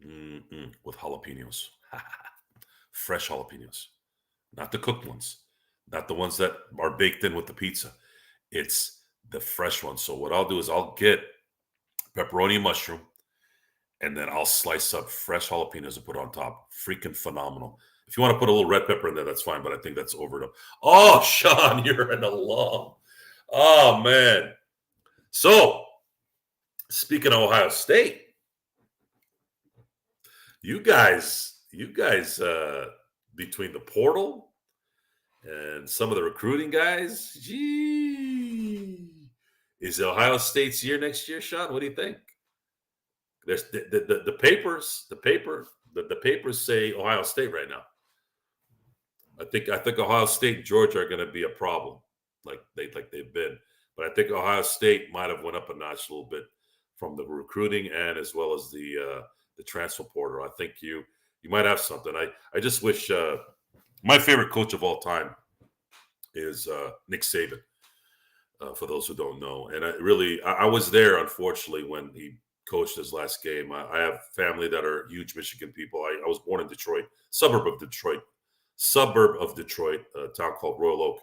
with jalapenos. Fresh jalapenos. Not the cooked ones. Not the ones that are baked in with the pizza. It's the fresh ones. So what I'll do is I'll get pepperoni and mushroom, and then I'll slice up fresh jalapenos and put on top. Freaking phenomenal. If you want to put a little red pepper in there, that's fine, but I think that's overdone. Oh, Sean, you're an alum. Oh, man. So, speaking of Ohio State, you guys, between the portal and some of the recruiting guys, gee, is Ohio State's year next year, Sean? What do you think? There's the papers say Ohio State right now. I think Ohio State and Georgia are going to be a problem, like they've been. But I think Ohio State might have went up a notch a little bit from the recruiting and as well as the transfer portal. I think you might have something. I just wish my favorite coach of all time is Nick Saban. For those who don't know, and I was there unfortunately when he coached his last game. I have family that are huge Michigan people. I was born in Detroit, suburb of Detroit, a town called Royal Oak.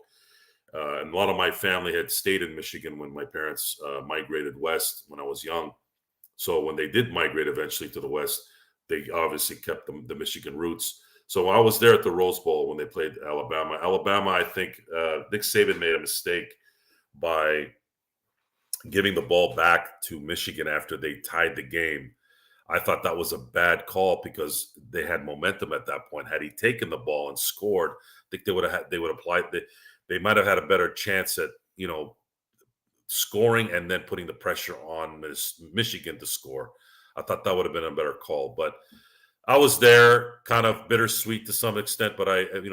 And a lot of my family had stayed in Michigan when my parents migrated west when I was young. So when they did migrate eventually to the west, they obviously kept the Michigan roots. So I was there at the Rose Bowl when they played Alabama. I think Nick Saban made a mistake by giving the ball back to Michigan after they tied the game. I thought that was a bad call because they had momentum at that point. Had he taken the ball and scored, I think they would have applied. They might have had a better chance at scoring and then putting the pressure on Michigan to score. I thought that would have been a better call, but I was there, kind of bittersweet to some extent. But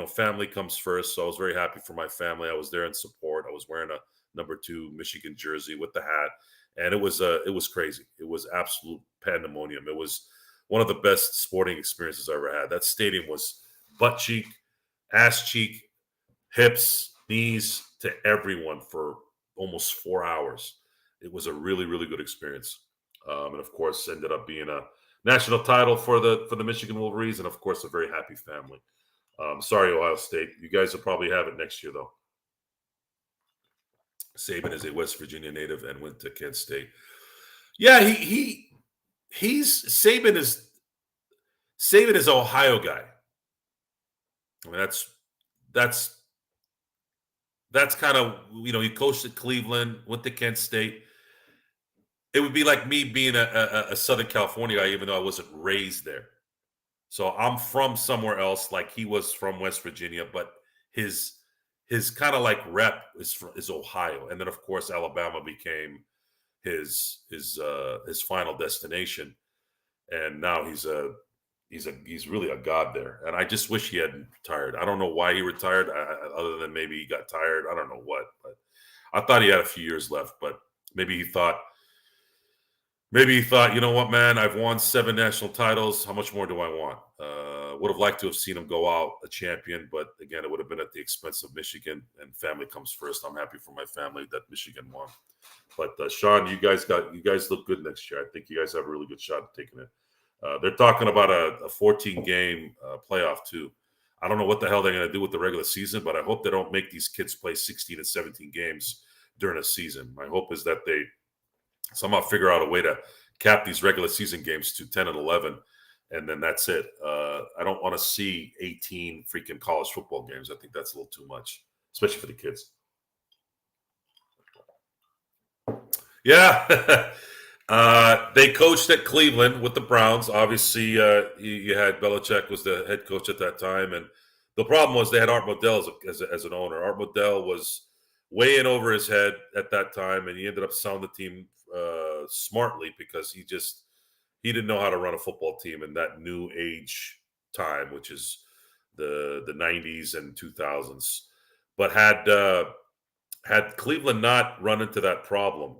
family comes first, so I was very happy for my family. I was there in support. I was wearing a number 2 Michigan jersey with the hat. And it was crazy. It was absolute pandemonium. It was one of the best sporting experiences I ever had. That stadium was butt cheek, ass cheek, hips, knees to everyone for almost 4 hours. It was a really, really good experience. And of course, ended up being a national title for the Michigan Wolverines, and of course, a very happy family. Sorry, Ohio State. You guys will probably have it next year, though. Saban is a West Virginia native and went to Kent State. Yeah, Saban is an Ohio guy. I mean, that's kind of, he coached at Cleveland, went to Kent State. It would be like me being a Southern California guy, even though I wasn't raised there. So I'm from somewhere else, like he was from West Virginia, but his kind of like rep is Ohio, and then of course Alabama became his final destination, and now he's a he's really a god there, and I just wish he hadn't retired. I don't know why he retired, other than maybe he got tired. I don't know what, but I thought he had a few years left. But maybe he thought, you know what, man, I've won 7 national titles. How much more do I want? Would have liked to have seen him go out a champion, but again, it would have been at the expense of Michigan, and family comes first. I'm happy for my family that Michigan won. But Sean, you guys look good next year. I think you guys have a really good shot at taking it. They're talking about a 14-game playoff too. I don't know what the hell they're going to do with the regular season, but I hope they don't make these kids play 16 and 17 games during a season. My hope is that they somehow figure out a way to cap these regular season games to 10 and 11, and then that's it. I don't want to see 18 freaking college football games. I think that's a little too much, especially for the kids. Yeah. They coached at Cleveland with the Browns. Obviously, you had Belichick was the head coach at that time, and the problem was they had Art Modell as an owner. Art Modell was way in over his head at that time, and he ended up selling the team smartly because he didn't know how to run a football team in that new age time, which is the 90s and 2000s. But had Cleveland not run into that problem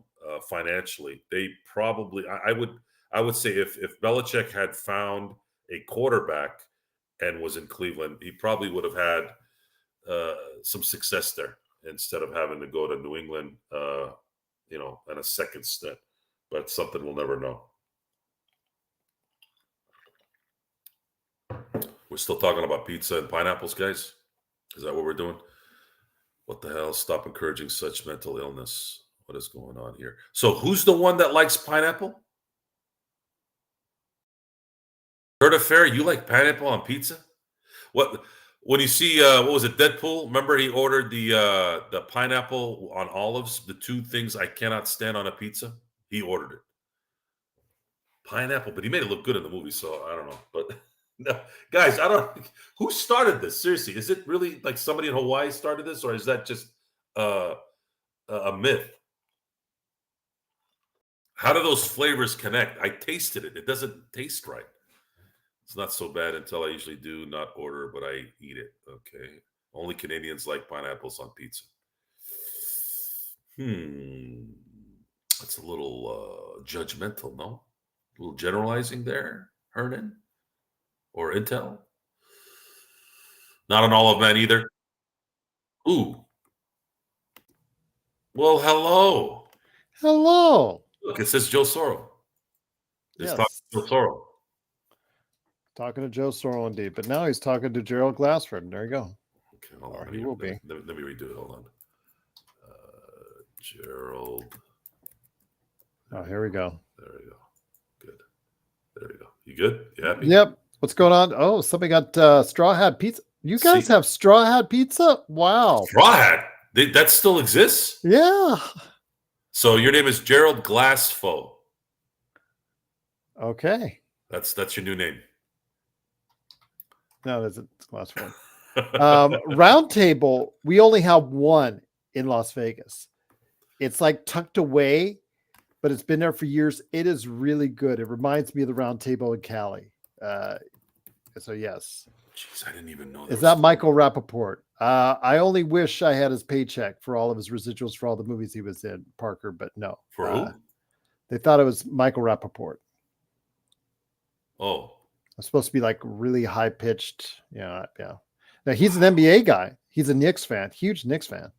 financially, they probably I would say if Belichick had found a quarterback and was in Cleveland, he probably would have had some success there instead of having to go to New England, in a second stint. But something we'll never know. We're still talking about pizza and pineapples, guys. Is that what we're doing? What the hell? Stop encouraging such mental illness. What is going on here? So who's the one that likes pineapple? Heard affair, you like pineapple on pizza? What when you see what was it, Deadpool? Remember he ordered the pineapple on olives, the two things I cannot stand on a pizza? He ordered it. Pineapple, but he made it look good in the movie, so I don't know. But no, guys, who started this? Seriously, is it really like somebody in Hawaii started this, or is that just a myth? How do those flavors connect? I tasted it. It doesn't taste right. It's not so bad until I usually do not order, but I eat it. Okay. Only Canadians like pineapples on pizza. That's a little judgmental, no? A little generalizing there, Hernan? Or Intel? Not an olive man either? Ooh. Well, hello. Hello. Look, it says Joe Soro. It's talking Yes. to Joe Soro. Talking to Joe Soro indeed, but now he's talking to Gerald Glassford. There you go. Okay, hold on. He will be. Let me redo it. Hold on. Gerald. Oh, here we go. There we go. Good. There we go. You good? You happy? Yep. What's going on? Oh, somebody got Straw Hat Pizza. You guys have Straw Hat Pizza? Wow. Straw Hat? That still exists? Yeah. So your name is Gerald Glassfo. Okay. That's your new name. No, that's Glassfo. Round Table, we only have one in Las Vegas. It's like tucked away, but it's been there for years. It is really good. It reminds me of the Round Table in Cali. So yes. Jeez, I didn't even know. Is that Michael Rappaport? I only wish I had his paycheck for all of his residuals for all the movies he was in, Parker, but no. For who? They thought it was Michael Rappaport. Oh. It's supposed to be like really high pitched. Yeah. Now he's an NBA guy. He's a Knicks fan, huge Knicks fan.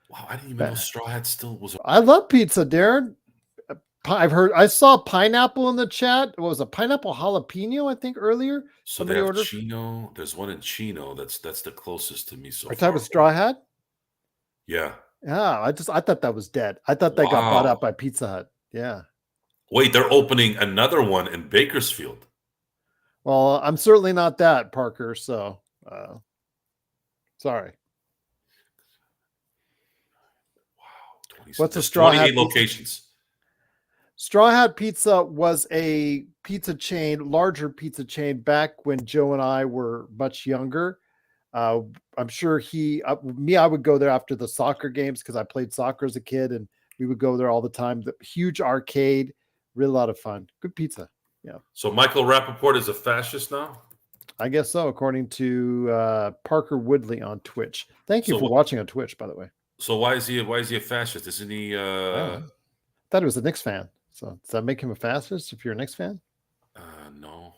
Wow, I didn't even know Straw Hat still was. I love pizza, Darren. I saw pineapple in the chat. What was a pineapple jalapeno, I think, earlier? So they have Chino. There's one in Chino. That's the closest to me so far. Type of Straw Hat? Yeah. Yeah, I thought that was dead. I thought they got bought out by Pizza Hut. Yeah. Wait, they're opening another one in Bakersfield. Well, I'm certainly not that, Parker. So, sorry. Wow. What's a Straw Hat? 28 locations. Straw Hat Pizza was a pizza chain, larger pizza chain back when Joe and I were much younger. I'm sure I would go there after the soccer games because I played soccer as a kid and we would go there all the time. The huge arcade, really a lot of fun. Good pizza. So Michael Rappaport is a fascist now? I guess so, according to Parker Woodley on Twitch. Thank you So for watching on Twitch, by the way. So why is he a fascist? Isn't he? I thought he was a Knicks fan. So does that make him a fascist if you're a Knicks fan? No.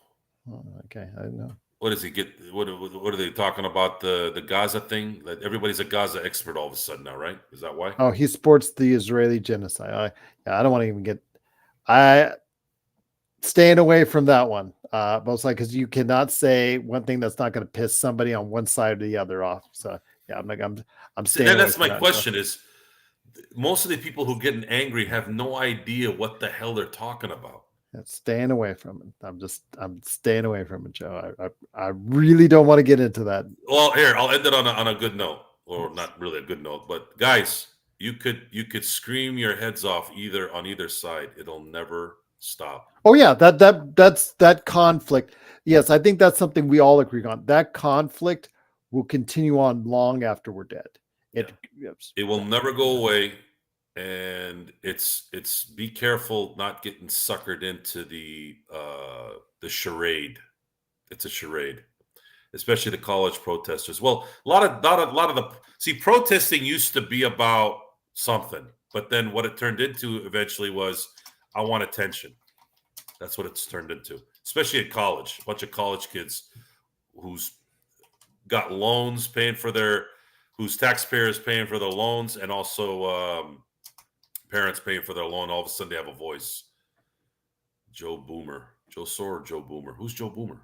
Oh, okay, I don't know. What does he get? What are they talking about? The Gaza thing? Like everybody's a Gaza expert all of a sudden now, right? Is that why? Oh, he supports the Israeli genocide. I don't want to even get. I staying away from that one. Most likely because you cannot say one thing that's not going to piss somebody on one side or the other off. So yeah, I'm staying. And that's my question: is most of the people who getting angry have no idea what the hell they're talking about. Staying away from it. I'm staying away from it, Joe. I really don't want to get into that. Well, here I'll end it on a good note, or not really a good note, but guys, you could scream your heads off on either side. It'll never stop. Oh yeah, that's that conflict. Yes, I think that's something we all agree on. That conflict will continue on long after we're dead. It will never go away. And it's be careful not getting suckered into the charade. It's a charade, especially the college protesters. Well, a lot of the protesting used to be about something, but then what it turned into eventually was I want attention. That's what it's turned into, especially at college. A bunch of college kids who's got loans whose taxpayers paying for their loans, and also parents paying for their loan. All of a sudden, they have a voice. Joe Boomer, Joe Soro, Joe Boomer. Who's Joe Boomer?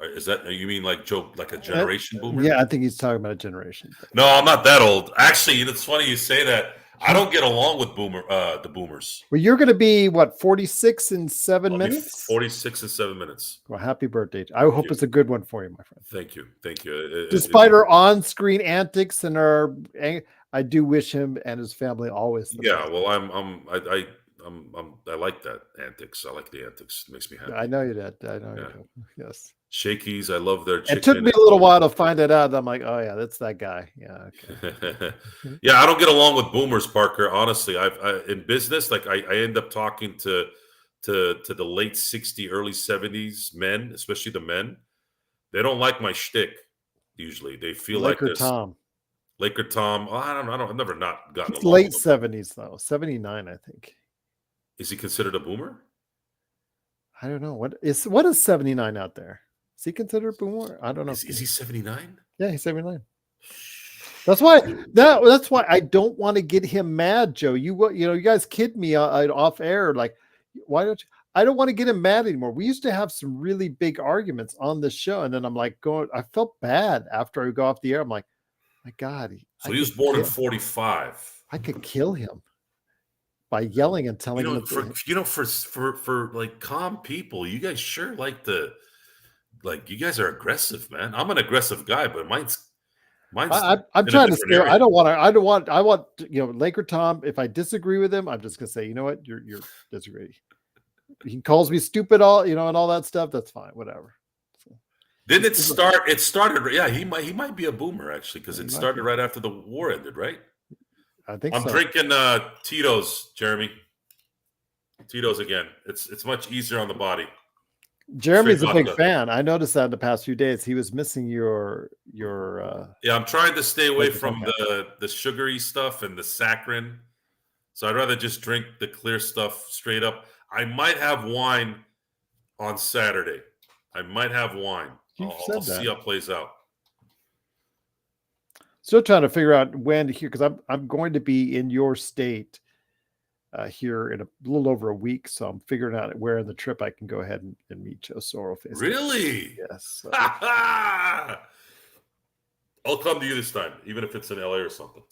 Is that you mean like Joe, like a generation boomer? Yeah, I think he's talking about a generation. No, I'm not that old. Actually, it's funny you say that. I don't get along with the boomers. Well, you're going to be what 46 in 7 minutes. 46 in 7 minutes. Well, happy birthday! I hope it's a good one for you, my friend. Thank you. Despite our on-screen antics and I do wish him and his family always. Yeah, well, I like that antics. I like the antics. It makes me happy. I know you did. I know you did. Yes. Shakies, I love their chicken. It took me a little while to find it out. I'm like, oh yeah, that's that guy. Yeah. Okay. Yeah, I don't get along with boomers, Parker. Honestly, in business, like I end up talking to the late 60s, early 70s men, especially the men. They don't like my shtick. Usually, they feel Laker like this. Tom. Laker Tom. Oh, I don't know. I've never not gotten It's along late with him. 70s though. 79, I think. Is he considered a boomer? I don't know. What is 79 out there? Is he considered a boomer? I don't know. Is he 79? Yeah, he's 79. That's why I don't want to get him mad, Joe. You guys kid me off air. Like, why don't you? I don't want to get him mad anymore. We used to have some really big arguments on the show, and then I'm like I felt bad after I go off the air. I'm like, my God. So he was born in 45. I could kill him by yelling and telling him. For like calm people, you guys sure you guys are aggressive, man. I'm an aggressive guy, but mine's I'm trying to stay. I want Laker Tom. If I disagree with him, I'm just gonna say, you know what, you're disagreeing. He calls me stupid, and all that stuff. That's fine, whatever. So, didn't it start? It started. Yeah, he might be a boomer actually, because it started right after the war ended, right? I think I'm drinking Tito's, Jeremy. Tito's again. It's much easier on the body. Jeremy's a big fan. I noticed that in the past few days. He was missing your yeah, I'm trying to stay away from the sugary stuff and the saccharin. So I'd rather just drink the clear stuff straight up. I might have wine on Saturday. I might have wine. I'll see how it plays out. Still trying to figure out when to hear, because I'm going to be in your state here in a little over a week, so I'm figuring out where in the trip I can go ahead and meet Joe Soro. Really? Yes. I'll come to you this time, even if it's in LA or something.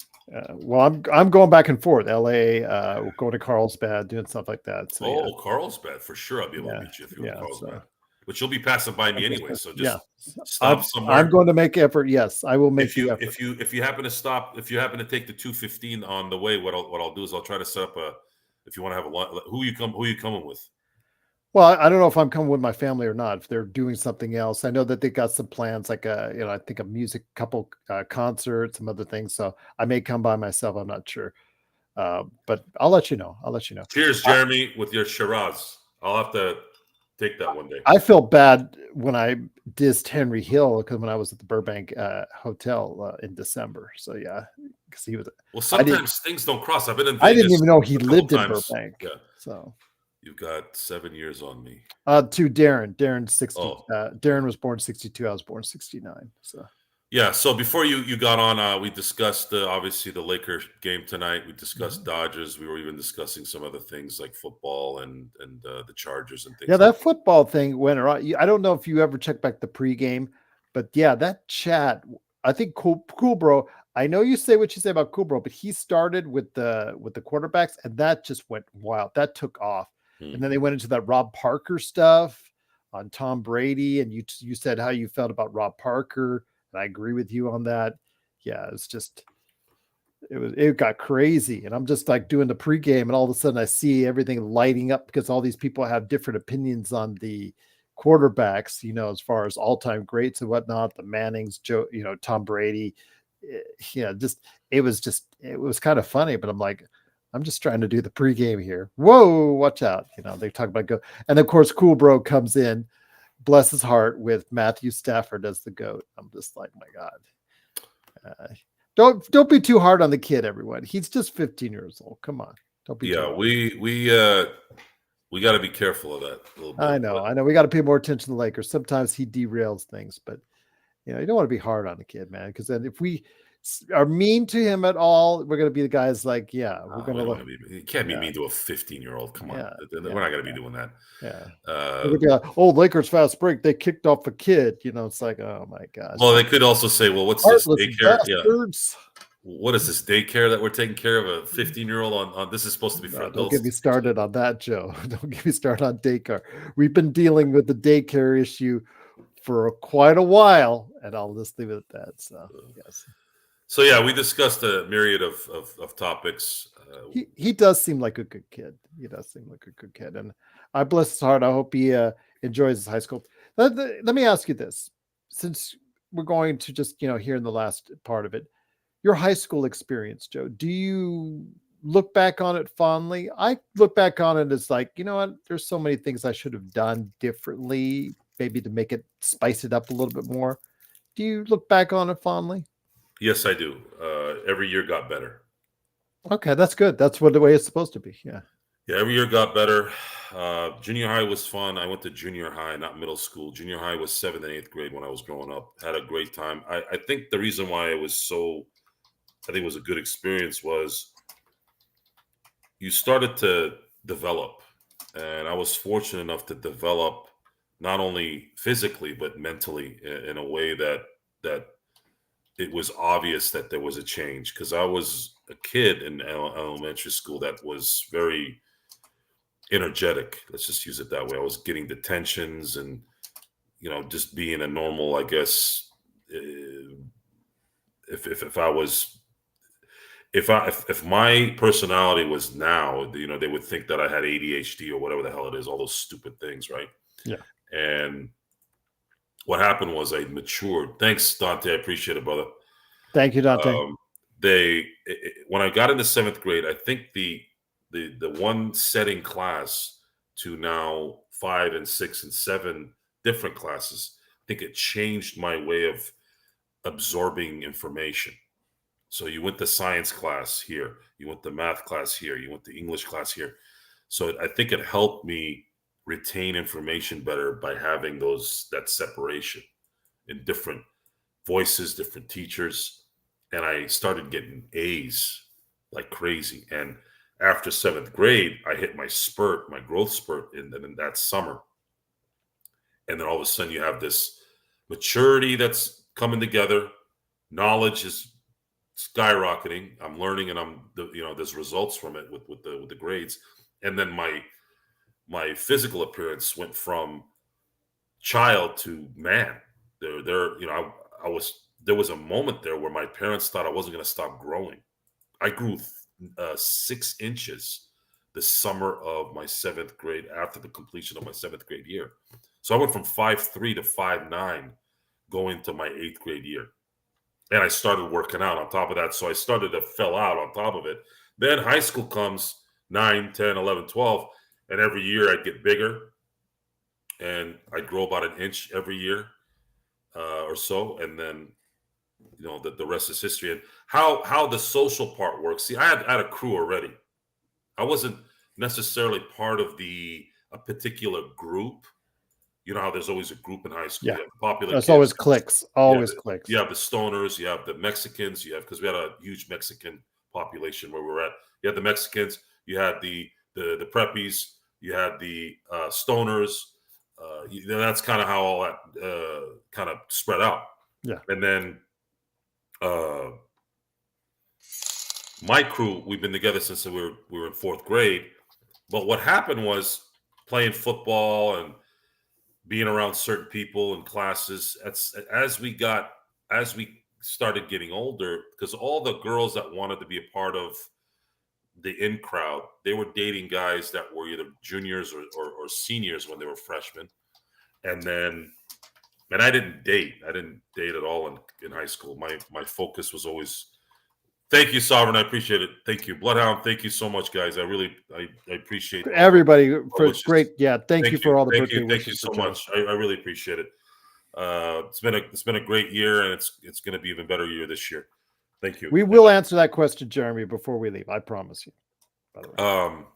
Well, I'm going back and forth. LA, going to Carlsbad, doing stuff like that. So, Carlsbad for sure. I'll be able to meet you if you're in Carlsbad. So. But you'll be passing by me anyway, so just stop somewhere. I'm going to make effort. Yes, I will make effort. If you happen to stop, if you happen to take the 215 on the way, what I'll do is I'll try to set up if you want to have a lunch. Who you coming with? Well, I don't know if I'm coming with my family or not. If they're doing something else, I know that they got some plans, like I think a music couple concert, some other things. So I may come by myself. I'm not sure, but I'll let you know. Cheers, Jeremy, with your Shiraz. I'll have to take that one day. I felt bad when I dissed Henry Hill because when I was at the Burbank hotel in December. So yeah, because he was. Well, sometimes things don't cross. I've been in Vegas. I didn't even know he a couple lived in times. Burbank. Yeah. So you've got 7 years on me. To Darren. Darren's 60. Oh. Darren was born 62. I was born 69. So yeah. So before you got on, we discussed obviously the Lakers game tonight. We discussed Dodgers. We were even discussing some other things like football and the Chargers and things. Yeah, that football thing went around. I don't know if you ever checked back the pregame, but yeah, that chat. I think cool bro. I know you say what you say about cool bro, but he started with the quarterbacks, and that just went wild. That took off, and then they went into that Rob Parker stuff on Tom Brady, and you said how you felt about Rob Parker, and I agree with you on that. Yeah, it's just it got crazy, and I'm just like doing the pregame, and all of a sudden I see everything lighting up because all these people have different opinions on the quarterbacks, as far as all-time greats and whatnot, the Mannings, Joe, Tom Brady. It was kind of funny, but I'm like, I'm just trying to do the pregame here. Whoa, watch out. They talk about go. And of course, Cool Bro comes in, bless his heart, with Matthew Stafford as the GOAT. I'm just like, my God. Don't be too hard on the kid, everyone. He's just 15 years old. Come on. Don't be too hard. We got to be careful of that a little bit. I know. We got to pay more attention to the Lakers. Sometimes he derails things, but you don't want to be hard on the kid, man, because then if we are mean to him at all, we're going to be the guys like, we're going to be. You can't be mean to a 15-year-old. Come on. We're not going to be doing that. Yeah. We're be like, Lakers fast break. They kicked off a kid. It's like, oh my gosh. Well, they could also say, well, what's this daycare? Yeah. What is this daycare that we're taking care of a 15-year-old on? This is supposed to be for adults. Don't get me started on that, Joe. Don't get me started on daycare. We've been dealing with the daycare issue for quite a while, and I'll just leave it at that. So, yes. So yeah, we discussed a myriad of topics. He does seem like a good kid. And I bless his heart. I hope he enjoys his high school. Let me ask you this, since we're going to just here in the last part of it, your high school experience, Joe. Do you look back on it fondly? I look back on it as like, what? There's so many things I should have done differently, maybe to make it spice it up a little bit more. Do you look back on it fondly? Yes, I do. Every year got better. Okay, that's good. That's the way it's supposed to be. Yeah. Yeah, every year got better. Junior high was fun. I went to junior high, not middle school. Junior high was 7th and 8th grade when I was growing up. Had a great time. I think the reason why it was a good experience was you started to develop. And I was fortunate enough to develop not only physically, but mentally in a way that it was obvious that there was a change, because I was a kid in elementary school that was very energetic. Let's just use it that way. I was getting detentions and, just being a normal, I guess, if my personality was now, they would think that I had ADHD or whatever the hell it is, all those stupid things, right? Yeah. And what happened was I matured. Thanks, Dante. I appreciate it, brother. Thank you, Dante. When I got into 7th grade, I think the one setting class to now 5 and 6 and 7 different classes, I think it changed my way of absorbing information. So you went to science class here, you went to math class here, you went to English class here. So I think it helped me retain information better by having that separation in different voices, different teachers. And I started getting A's like crazy. And after 7th grade, I hit my growth spurt in that summer. And then all of a sudden you have this maturity that's coming together. Knowledge is skyrocketing. I'm learning, and there's results from it with the grades. And then my physical appearance went from child to man. There was a moment there where my parents thought I wasn't going to stop growing. I grew 6 inches the summer of my 7th grade after the completion of my 7th grade year. So I went from 5'3" to 5'9" going to my 8th grade year. And I started working out on top of that. So I started to fill out on top of it. Then high school comes 9, 10, 11, 12. and every year I'd get bigger, and I'd grow about an inch every year or so, and then the rest is history. And how the social part works. See, I had a crew already. I wasn't necessarily part of a particular group. You know how there's always a group in high school. Yeah. You have the popular It's kids. always clicks. Always You clicks. have the stoners. You have the Mexicans. You have, because we had a huge Mexican population where we were at. You had the Mexicans. You had the preppies. You had the stoners. That's kind of how all that kind of spread out. Yeah. And then my crew, we've been together since we were in fourth grade. But what happened was playing football and being around certain people in classes. As we started getting older, because all the girls that wanted to be a part of the in crowd, they were dating guys that were either juniors or seniors when they were freshmen. And I didn't date. I didn't date at all in high school. My focus was always. Thank you, Sovereign. I appreciate it. Thank you, Bloodhound. Thank you so much, guys. I appreciate everybody for wishes. great. Yeah, thank you for all the birthday wishes. Thank you so much. I really appreciate it. It's been a great year, and it's going to be even better year this year. Thank you. We will answer that question, Jeremy, before we leave. I promise you. By the way.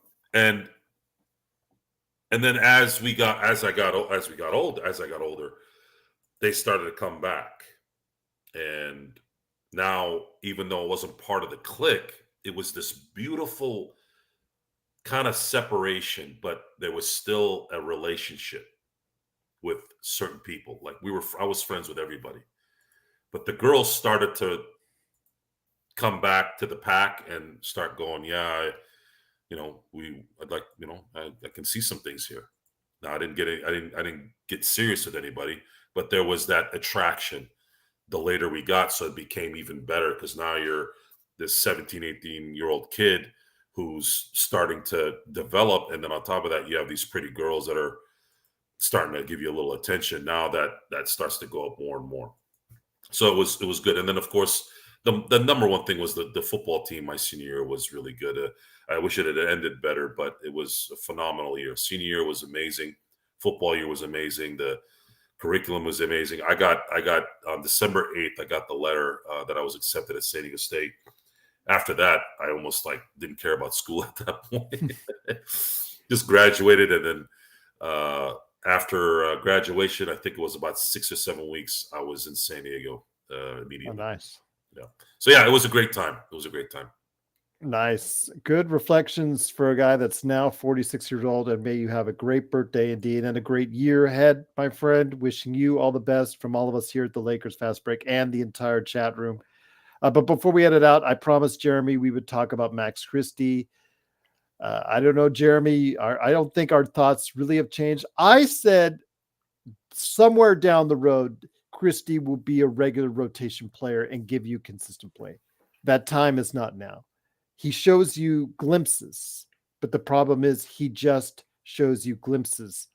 And then as I got older, they started to come back, and now, even though it wasn't part of the clique, it was this beautiful kind of separation, but there was still a relationship with certain people. Like I was friends with everybody, but the girls started to come back to the pack and start going, yeah, I'd like, I can see some things here. Now I didn't get serious with anybody, but there was that attraction the later we got. So it became even better, because now you're this 17, 18-year-old kid who's starting to develop. And then on top of that, you have these pretty girls that are starting to give you a little attention. Now that starts to go up more and more. So it was good. And then, of course, the number one thing was the football team. My senior year was really good. I wish it had ended better, but it was a phenomenal year. Senior year was amazing. Football year was amazing. The curriculum was amazing. I got on December 8th, I got the letter that I was accepted at San Diego State. After that, I almost didn't care about school at that point. Just graduated, and then after graduation, I think it was about 6 or 7 weeks, I was in San Diego immediately. Oh, nice. Yeah. So yeah, it was a great time. Nice. Good reflections for a guy that's now 46 years old, and may you have a great birthday indeed and a great year ahead, my friend. Wishing you all the best from all of us here at the Lakers Fast Break and the entire chat room. But before we edit out, I promised Jeremy we would talk about Max Christie. I don't know, Jeremy. I don't think our thoughts really have changed. I said somewhere down the road, Christie will be a regular rotation player and give you consistent play. That time is not now. He shows you glimpses, but the problem is he just shows you glimpses,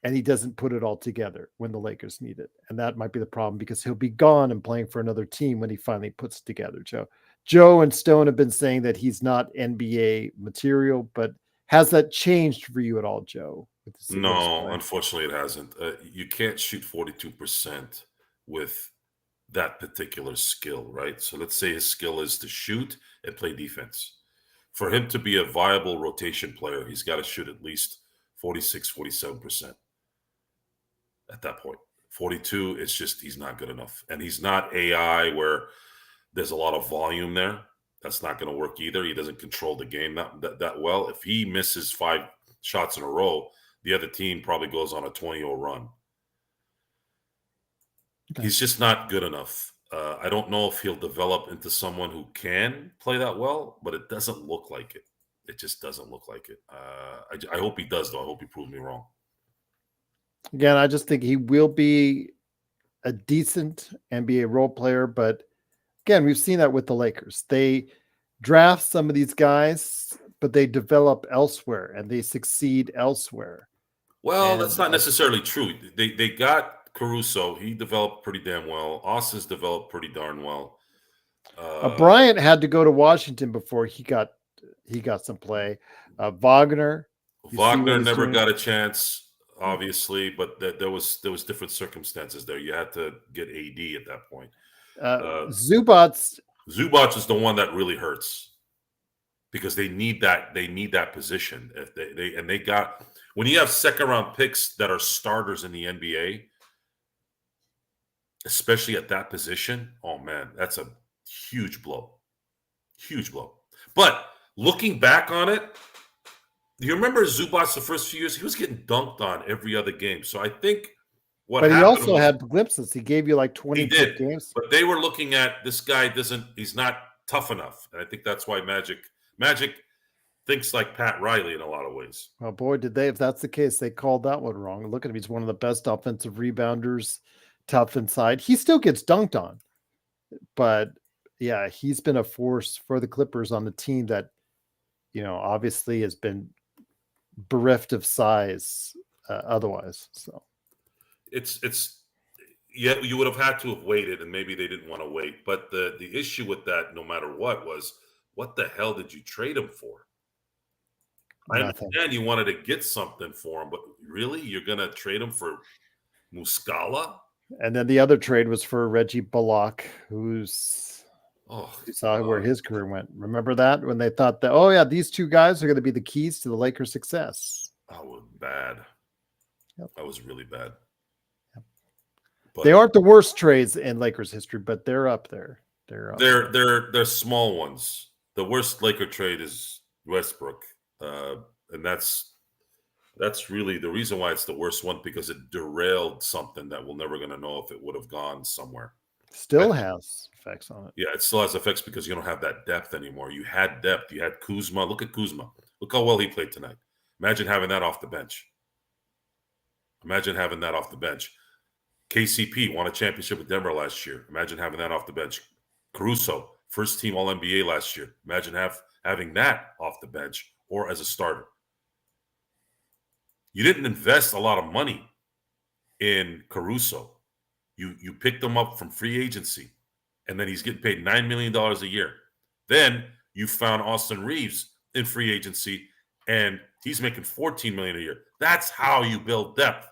and he doesn't put it all together when the Lakers need it. And that might be the problem, because he'll be gone and playing for another team when he finally puts it together, Joe. Joe and Stone have been saying that he's not NBA material, but has that changed for you at all, Joe? No, unfortunately it hasn't. You can't shoot 42% with that particular skill, right? So let's say his skill is to shoot and play defense. For him to be a viable rotation player, he's got to shoot at least 46, 47%. At that point, 42, it's just, he's not good enough. And he's not AI where there's a lot of volume there. That's not going to work either. He doesn't control the game that well. If he misses 5 shots in a row, the other team probably goes on a 20-0 run. Okay. He's just not good enough. I don't know if he'll develop into someone who can play that well, but it doesn't look like it. It just doesn't look like it. I hope he does, though. I hope he proves me wrong. Again, I just think he will be a decent NBA role player, but again, we've seen that with the Lakers. They draft some of these guys, but they develop elsewhere and they succeed elsewhere. Well, that's not necessarily true. They got Caruso. He developed pretty damn well. Austin's developed pretty darn well. Bryant had to go to Washington before he got some play. Wagner Wagner never got a chance, obviously, but there was different circumstances there. You had to get AD at that point. Zubac's is the one that really hurts because they need that position. If they got, when you have second round picks that are starters in the NBA, especially at that position, oh man, that's a huge blow. Huge blow. But looking back on it, you remember Zubac the first few years, he was getting dunked on every other game. So I think what happened, he also had glimpses. He gave you like 20 games. But they were looking at this guy he's not tough enough. And I think that's why Magic thinks like Pat Riley in a lot of ways. Oh boy, did they, if that's the case, they called that one wrong. Look at him. He's one of the best offensive rebounders, tough inside. He still gets dunked on. But yeah, he's been a force for the Clippers on the team that, obviously has been bereft of size otherwise. So yeah, you would have had to have waited, and maybe they didn't want to wait. But the issue with that, no matter what, was what the hell did you trade him for? I understand you wanted to get something for him, but really, you're going to trade him for Muscala? And then the other trade was for Reggie Bullock, you saw where his career went. Remember that when they thought that, these two guys are going to be the keys to the Lakers' success? That was bad. Yep. That was really bad. Yep. But they aren't the worst trades in Lakers history, but they're up there. They're small ones. The worst Laker trade is Westbrook, and that's really the reason why it's the worst one, because it derailed something that we're never going to know if it would have gone somewhere. Still has effects on it. Yeah, it still has effects because you don't have that depth anymore. You had depth. You had Kuzma. Look at Kuzma. Look how well he played tonight. Imagine having that off the bench. KCP won a championship with Denver last year. Imagine having that off the bench. Caruso, first team All-NBA last year. Imagine having that off the bench or as a starter. You didn't invest a lot of money in Caruso. You picked him up from free agency, and then he's getting paid $9 million a year. Then you found Austin Reeves in free agency, and he's making $14 million a year. That's how you build depth.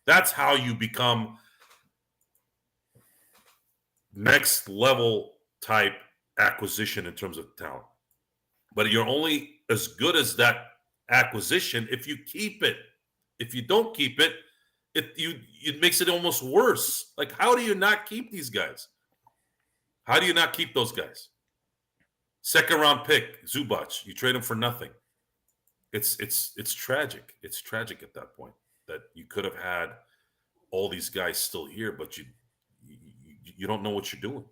That's how you become next level type acquisition in terms of talent. But you're only as good as that acquisition if you keep it. If you don't keep it, it makes it almost worse. Like, how do you not keep these guys? How do you not keep those guys? Second round pick, Zubac, you trade him for nothing. It's tragic. It's tragic at that point that you could have had all these guys still here, but you don't know what you're doing.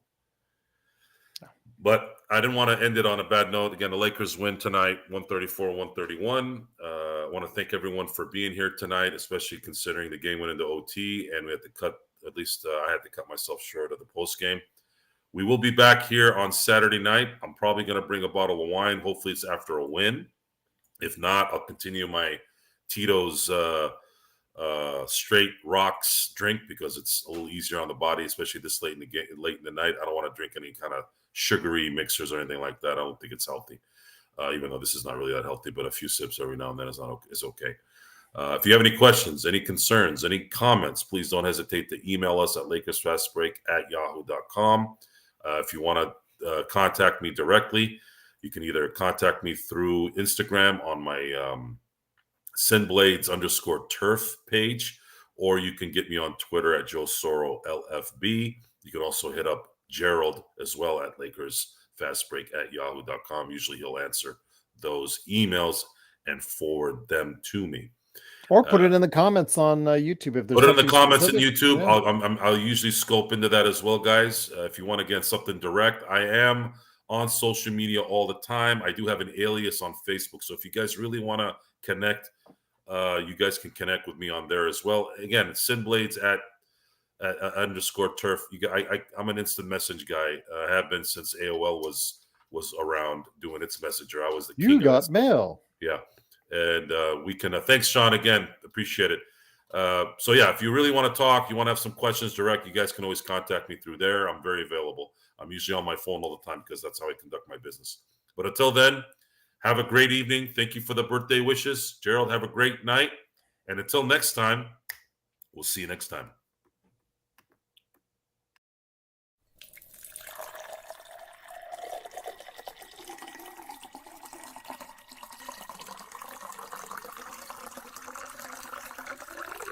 But I didn't want to end it on a bad note. Again, the Lakers win tonight, 134-131. I want to thank everyone for being here tonight, especially considering the game went into OT, and we had to cut, at least I had to cut myself short of the post game. We will be back here on Saturday night. I'm probably going to bring a bottle of wine. Hopefully it's after a win. If not, I'll continue my Tito's straight rocks drink because it's a little easier on the body, especially this late in the night. I don't want to drink any kind of sugary mixers or anything like that. I don't think it's healthy, even though this is not really that healthy. But a few sips every now and then is okay. If you have any questions, any concerns, any comments, please don't hesitate to email us at LakersFastBreak@yahoo.com. If you want to contact me directly, you can either contact me through Instagram on my SinBlades_turf page, or you can get me on Twitter at Joe Soro LFB. You can also hit up Gerald as well at LakersFastBreak@yahoo.com. Usually he'll answer those emails and forward them to me. Or put it in the comments on YouTube. If there's put it in the comments specific. on YouTube. Yeah. I'll usually scope into that as well, guys. If you want to get something direct, I am on social media all the time. I do have an alias on Facebook. So if you guys really want to connect, you guys can connect with me on there as well. Again, it's SinBlades at _turf. I'm an instant message guy. I have been since AOL was around doing its messenger. I was the king. You got mail. Yeah. And we can thanks, Sean, again. Appreciate it. So yeah, if you really want to talk, you want to have some questions direct, you guys can always contact me through there. I'm very available. I'm usually on my phone all the time because that's how I conduct my business. But until then, Have a great evening. Thank you for the birthday wishes. Gerald, have a great night. And until next time, we'll see you next time.